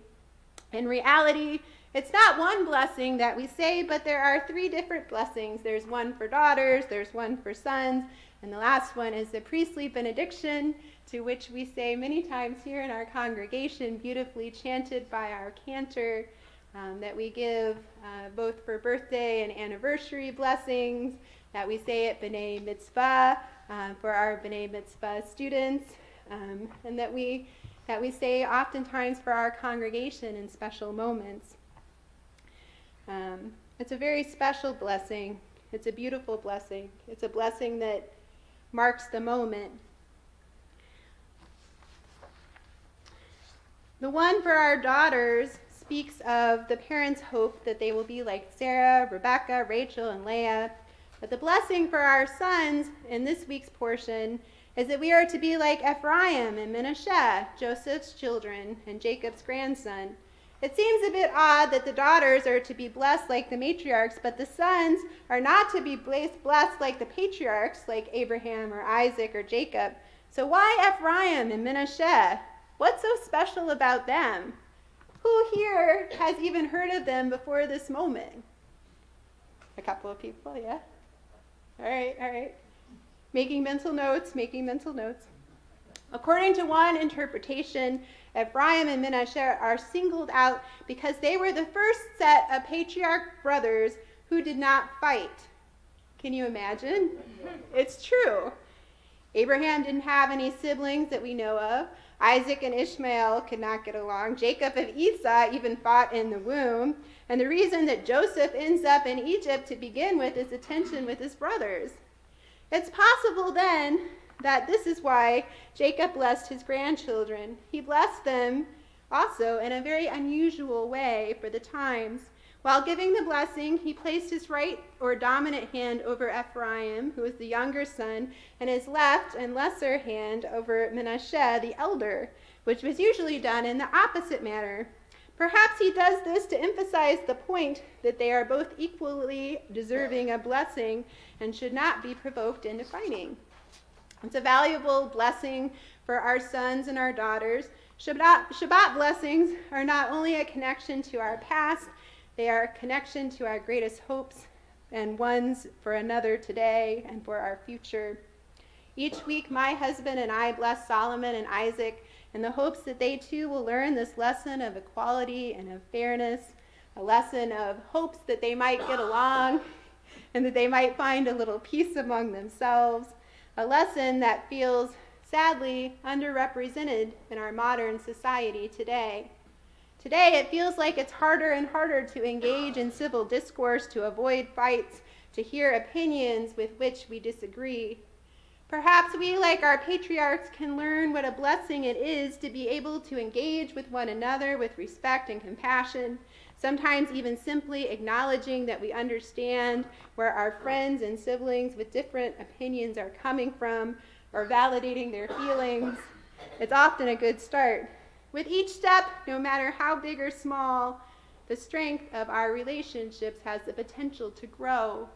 In reality, it's not one blessing that we say, but there are three different blessings. There's one for daughters, there's one for sons, and the last one is the priestly benediction, to which we say many times here in our congregation, beautifully chanted by our cantor, that we give both for birthday and anniversary blessings, that we say at B'nai Mitzvah, for our B'nai Mitzvah students, and that we say oftentimes for our congregation in special moments. It's a very special blessing. It's a beautiful blessing. It's a blessing that marks the moment. The one for our daughters speaks of the parents' hope that they will be like Sarah, Rebecca, Rachel, and Leah. But the blessing for our sons in this week's portion is that we are to be like Ephraim and Manasseh, Joseph's children and Jacob's grandson. It seems a bit odd that the daughters are to be blessed like the matriarchs, but the sons are not to be blessed like the patriarchs, like Abraham or Isaac or Jacob. So why Ephraim and Manasseh? What's so special about them? Who here has even heard of them before this moment? A couple of people, yeah? All right. Making mental notes. According to one interpretation, Ephraim and Manasseh are singled out because they were the first set of patriarch brothers who did not fight. Can you imagine? It's true. Abraham didn't have any siblings that we know of. Isaac and Ishmael could not get along. Jacob and Esau even fought in the womb. And the reason that Joseph ends up in Egypt to begin with is the tension with his brothers. It's possible then that this is why Jacob blessed his grandchildren. He blessed them also in a very unusual way for the times. While giving the blessing, he placed his right or dominant hand over Ephraim, who was the younger son, and his left and lesser hand over Manasseh, the elder, which was usually done in the opposite manner. Perhaps he does this to emphasize the point that they are both equally deserving of blessing and should not be provoked into fighting. It's a valuable blessing for our sons and our daughters. Shabbat blessings are not only a connection to our past, they are a connection to our greatest hopes and ones for another today and for our future. Each week, my husband and I bless Solomon and Isaac in the hopes that they too will learn this lesson of equality and of fairness, a lesson of hopes that they might get along and that they might find a little peace among themselves, a lesson that feels sadly underrepresented in our modern society today. Today, it feels like it's harder and harder to engage in civil discourse, to avoid fights, to hear opinions with which we disagree. Perhaps we, like our patriarchs, can learn what a blessing it is to be able to engage with one another with respect and compassion, sometimes even simply acknowledging that we understand where our friends and siblings with different opinions are coming from, or validating their feelings. It's often a good start. With each step, no matter how big or small, the strength of our relationships has the potential to grow.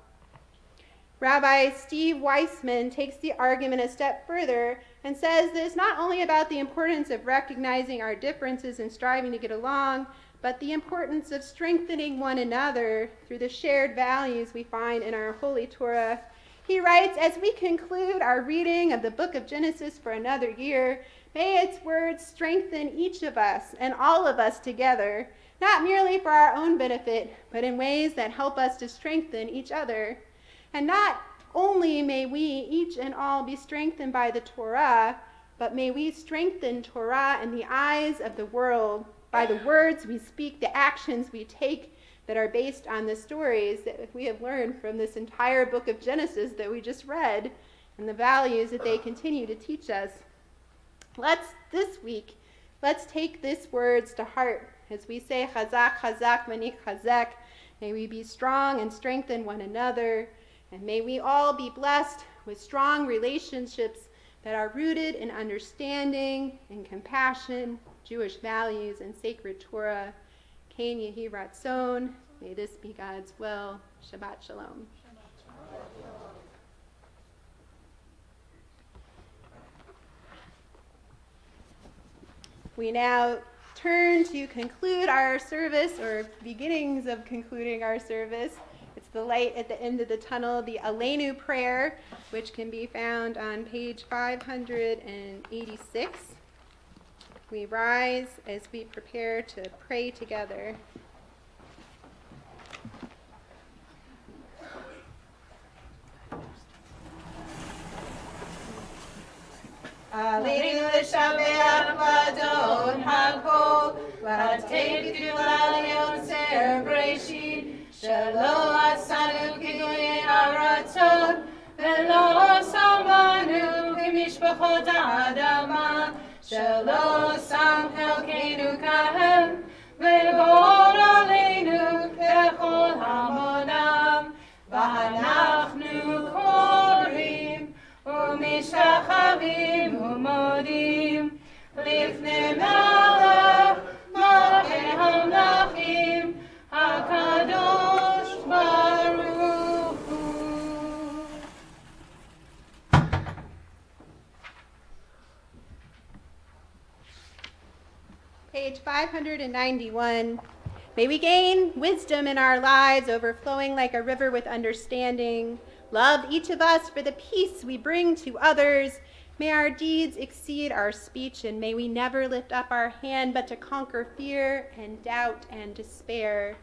Rabbi Steve Weissman takes the argument a step further and says that it's not only about the importance of recognizing our differences and striving to get along, but the importance of strengthening one another through the shared values we find in our Holy Torah. He writes, as we conclude our reading of the book of Genesis for another year, may its words strengthen each of us and all of us together, not merely for our own benefit, but in ways that help us to strengthen each other. And not only may we each and all be strengthened by the Torah, but may we strengthen Torah in the eyes of the world by the words we speak, the actions we take that are based on the stories that we have learned from this entire book of Genesis that we just read, and the values that they continue to teach us. This week, let's take these words to heart as we say, Chazak, Chazak, Manik, Chazek. May we be strong and strengthen one another, and may we all be blessed with strong relationships that are rooted in understanding and compassion, Jewish values, and sacred Torah. Ken Yehi Ratzon. May this be God's will. Shabbat Shalom. We now turn to conclude our service, or beginnings of concluding our service. It's the light at the end of the tunnel, the Aleinu prayer, which can be found on page 586. We rise as we prepare to pray together. עלינו לשבח באדון הכל, לתת גדולה ליוצר בראשית, שלא עשנו כגויי ארצות, ולא שמנו כמשפחות האדמה, שלא שם חלקנו כהם, וגור עלינו ככל המונם, ואנחנו קוראים ומשתחווים ומודים לפני מלך מלכי המלכים הקדוש ברוך הוא. Page 591. May we gain wisdom in our lives, overflowing like a river with understanding. Love each of us for the peace we bring to others. May our deeds exceed our speech, and may we never lift up our hand but to conquer fear and doubt and despair.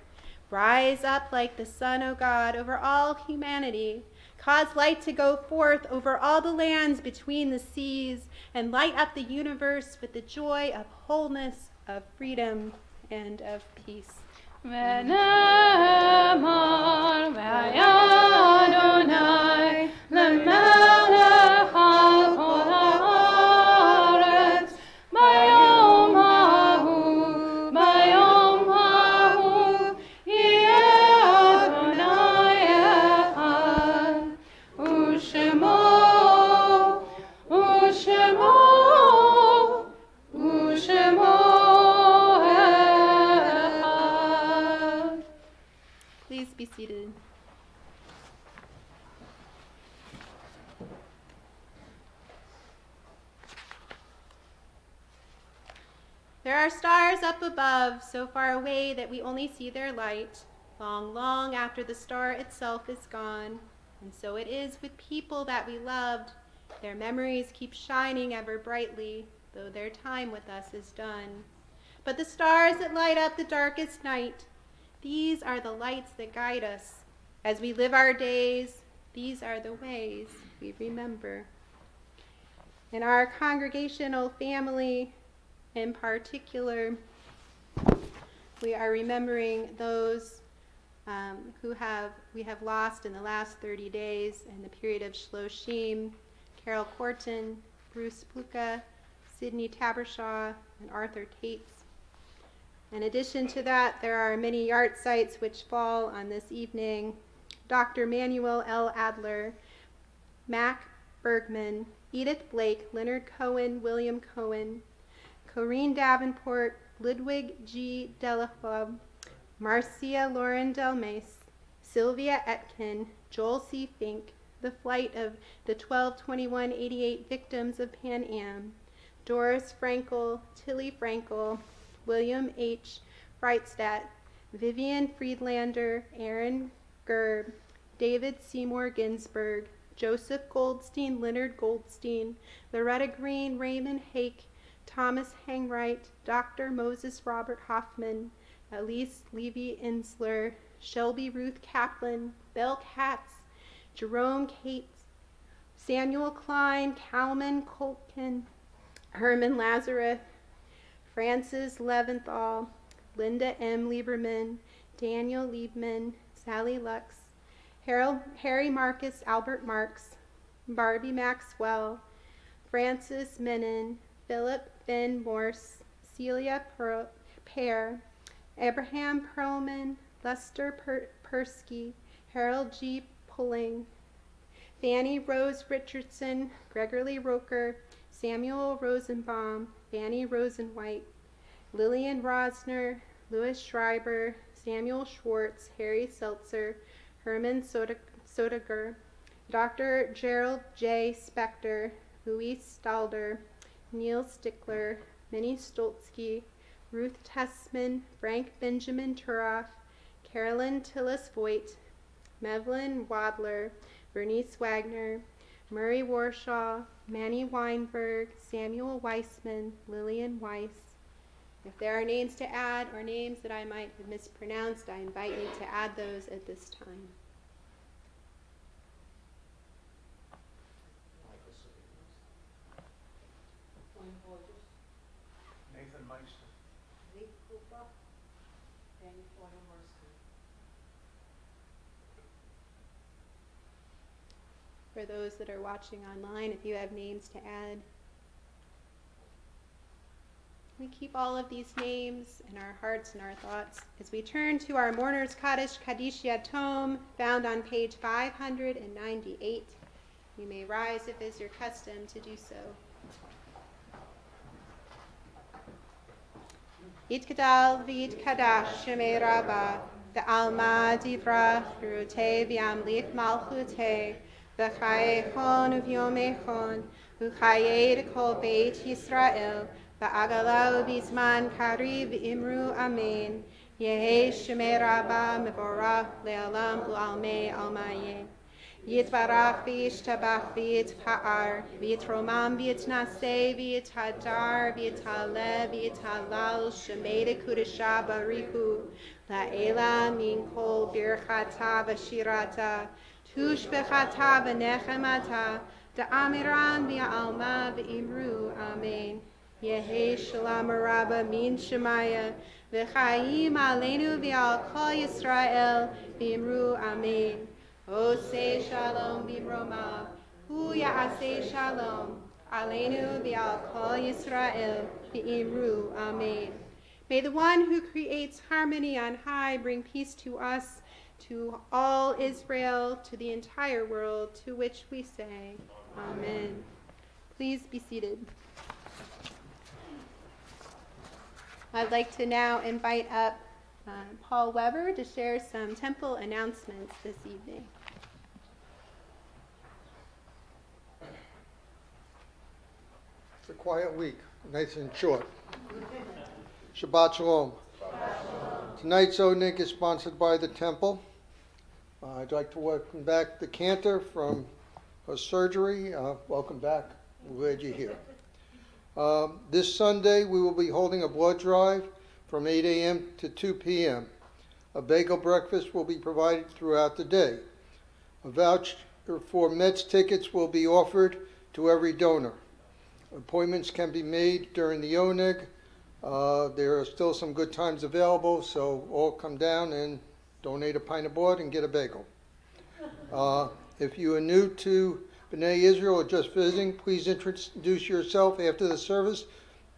Rise up like the sun, O God, over all humanity. Cause light to go forth over all the lands between the seas, and light up the universe with the joy of wholeness, of freedom, and of peace. ונאמר והיה אדוני למלך על כל הארץ ביום ההוא יהיה אדוני אחד ושמו Please be seated. There are stars up above, so far away that we only see their light, long, long after the star itself is gone. And so it is with people that we loved. Their memories keep shining ever brightly, though their time with us is done. But the stars that light up the darkest night, these are the lights that guide us. As we live our days, these are the ways we remember. In our congregational family, in particular, we are remembering those we have lost in the last 30 days in the period of Shloshim: Carol Corton, Bruce Puka, Sidney Tabershaw, and Arthur Tates. In addition to that, there are many yard sites which fall on this evening: Dr. Manuel L. Adler, Mac Bergman, Edith Blake, Leonard Cohen, William Cohen, Corinne Davenport, Ludwig G. Delaflub, Marcia Lauren Delmace, Sylvia Etkin, Joel C. Fink, the flight of the 12/21/88 victims of Pan Am, Doris Frankel, Tilly Frankel, William H. Freitstadt, Vivian Friedlander, Aaron Gerb, David Seymour Ginsburg, Joseph Goldstein, Leonard Goldstein, Loretta Green, Raymond Hake, Thomas Hangwright, Dr. Moses Robert Hoffman, Elise Levy Insler, Shelby Ruth Kaplan, Belle Katz, Jerome Cates, Samuel Klein, Kalman Kolkin, Herman Lazarus, Francis Leventhal, Linda M. Lieberman, Daniel Liebman, Sally Lux, Harry Marcus, Albert Marks, Barbie Maxwell, Francis Menon, Philip Finn Morse, Celia Pear, Abraham Perlman, Lester Persky, Harold G. Pulling, Fanny Rose Richardson, Gregory Roker, Samuel Rosenbaum, Fanny Rosenwhite, Lillian Rosner, Louis Schreiber, Samuel Schwartz, Harry Seltzer, Herman Sodeger, Dr. Gerald J. Spector, Louise Stalder, Neil Stickler, Minnie Stoltzky, Ruth Tessman, Frank Benjamin Turoff, Carolyn Tillis Voigt, Mevlin Wadler, Bernice Wagner, Murray Warshaw, Manny Weinberg, Samuel Weissman, Lillian Weiss. If there are names to add or names that I might have mispronounced, I invite you to add those at this time. Nathan Meister. Lee Cooper, Danny Pointer-Mursky. For those that are watching online, if you have names to add. We keep all of these names in our hearts and our thoughts as we turn to our Mourner's Kaddish Kaddish Yatom, found on page 598. You may rise if it is your custom to do so. Yitkadal v'yitkadash shemei Rabbah, v'alma divrach v'rutei v'yamlich malchutei, v'chayechon uv'yomechon, v'chayei kol beit Yisrael, v'agalau bizman kari v'imru amen, Yehi shemei Rabbah mevorach le'alam u'almei almayeh. Yitvarach v'yishtabach v'yitpa'ar, v'yitromam v'yitnaseh v'yithadar v'yithaleh v'yithalal shemei kudesha barichu, la'ela min kol birchata v'shirata, tush b'chata v'nechemata, da'amiran v'ya'alma v'imru amen. Yehi shalom rabba min shemaya, v'chayim aleinu v'al kol Yisrael v'imru amen. Oseh shalom b'mromav, hu ya'aseh shalom, aleinu v'al kol Yisrael v'imru amen. May the one who creates harmony on high bring peace to us, to all Israel, to the entire world, to which we say, Amen. Please be seated. I'd like to now invite up Paul Weber to share some temple announcements this evening. It's a quiet week, nice and short. Shabbat Shalom. Tonight's Onig is sponsored by the temple. I'd like to welcome back the cantor from her surgery. Welcome back. We're glad you're here. This Sunday, we will be holding a blood drive from 8 a.m. to 2 p.m. A bagel breakfast will be provided throughout the day. A voucher for Mets tickets will be offered to every donor. Appointments can be made during the Oneg. There are still some good times available, so all come down and donate a pint of blood and get a bagel. If you are new to B'nai Israel or just visiting, please introduce yourself after the service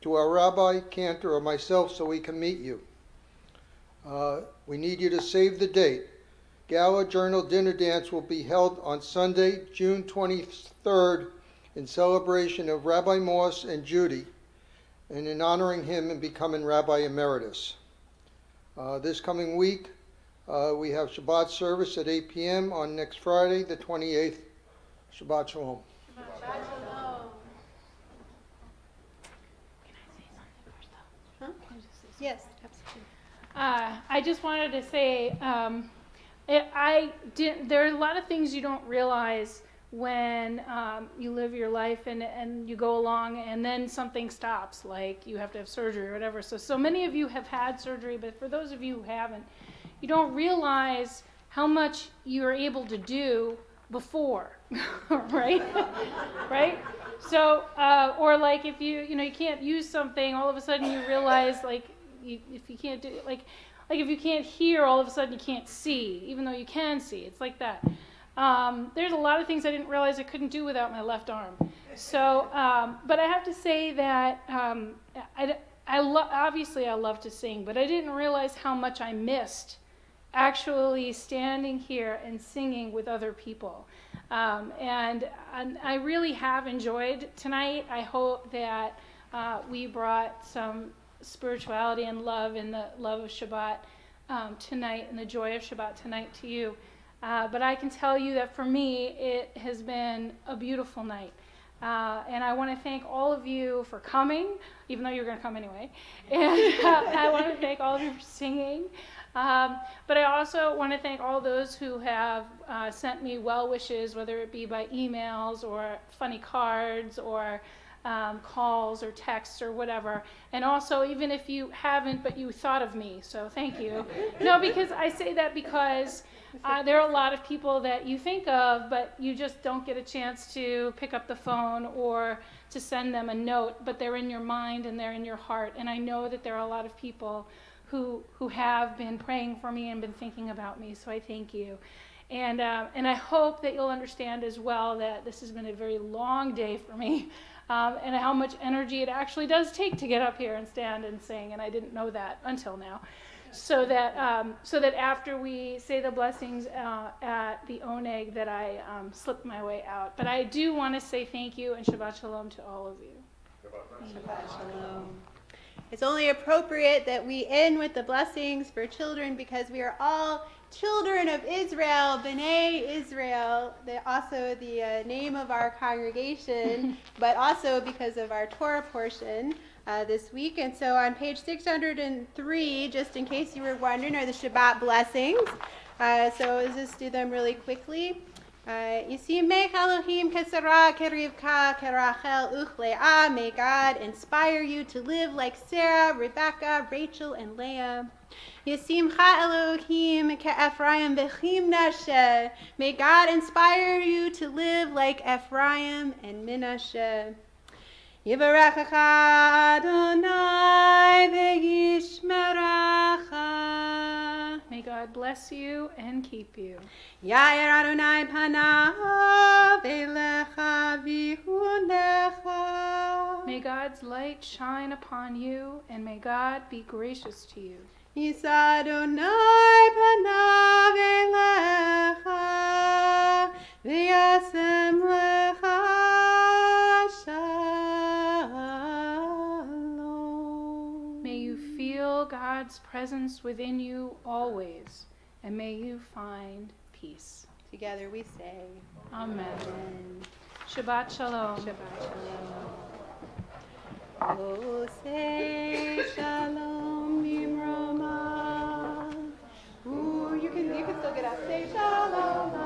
to our rabbi, cantor, or myself so we can meet you. We need you to save the date. Gala Journal Dinner Dance will be held on Sunday, June 23rd, in celebration of Rabbi Moss and Judy, and in honoring him and becoming Rabbi Emeritus. This coming week, we have Shabbat service at 8 p.m. on next Friday, the 28th. Shabbat Shalom. Shabbat Shalom. Huh? Yes, absolutely. I just wanted to say, there are a lot of things you don't realize when you live your life and you go along and then something stops, like you have to have surgery or whatever. So many of you have had surgery, but for those of you who haven't, you don't realize how much you're able to do before, right? Right? So, or like if you can't use something, all of a sudden you realize if you can't do like if you can't hear, all of a sudden you can't see, even though you can see. It's like that. There's a lot of things I didn't realize I couldn't do without my left arm. So, but I have to say that obviously I love to sing, but I didn't realize how much I missed actually standing here and singing with other people. And I really have enjoyed tonight. I hope that we brought some spirituality and love and the love of Shabbat tonight and the joy of Shabbat tonight to you. But I can tell you that for me, it has been a beautiful night. And I want to thank all of you for coming, even though you're going to come anyway. And I want to thank all of you for singing. But I also want to thank all those who have sent me well wishes, whether it be by emails or funny cards or calls or texts or whatever. And also, even if you haven't, but you thought of me, so thank you. No, because I say that because there are a lot of people that you think of, but you just don't get a chance to pick up the phone or to send them a note, but they're in your mind and they're in your heart. And I know that there are a lot of people who have been praying for me and been thinking about me, so I thank you. And I hope that you'll understand as well that this has been a very long day for me, and how much energy it actually does take to get up here and stand and sing, and I didn't know that until now. So that after we say the blessings at the Oneg, that I slip my way out. But I do want to say thank you and Shabbat Shalom to all of you. Shabbat Shalom. It's only appropriate that we end with the blessings for children because we are all children of Israel, B'nai Israel, also the name of our congregation, but also because of our Torah portion this week. And so on page 603, just in case you were wondering, are the Shabbat blessings. So let's just do them really quickly. Yisimech Elohim kesara kerivka kerachel uchleah. May God inspire you to live like Sarah, Rebecca, Rachel, and Leah. Yisimcha Elohim ke'Ephraim v'chim. May God inspire you to live like Ephraim and Menashe. Yivarechecha Adonai v'yishmerecha. May God bless you and keep you. Yair Adonai panav elecha v'yihunecha. May God's light shine upon you, and may God be gracious to you. Yisa Adonai panav elecha v'yasem lecha shalom. May you feel God's presence within you always, and may you find peace. Together we say, Amen. Amen. Shabbat Shalom. Shabbat Shalom. Oh, say Shalom Bimroma. Ooh, you can still get up. Say Shalom.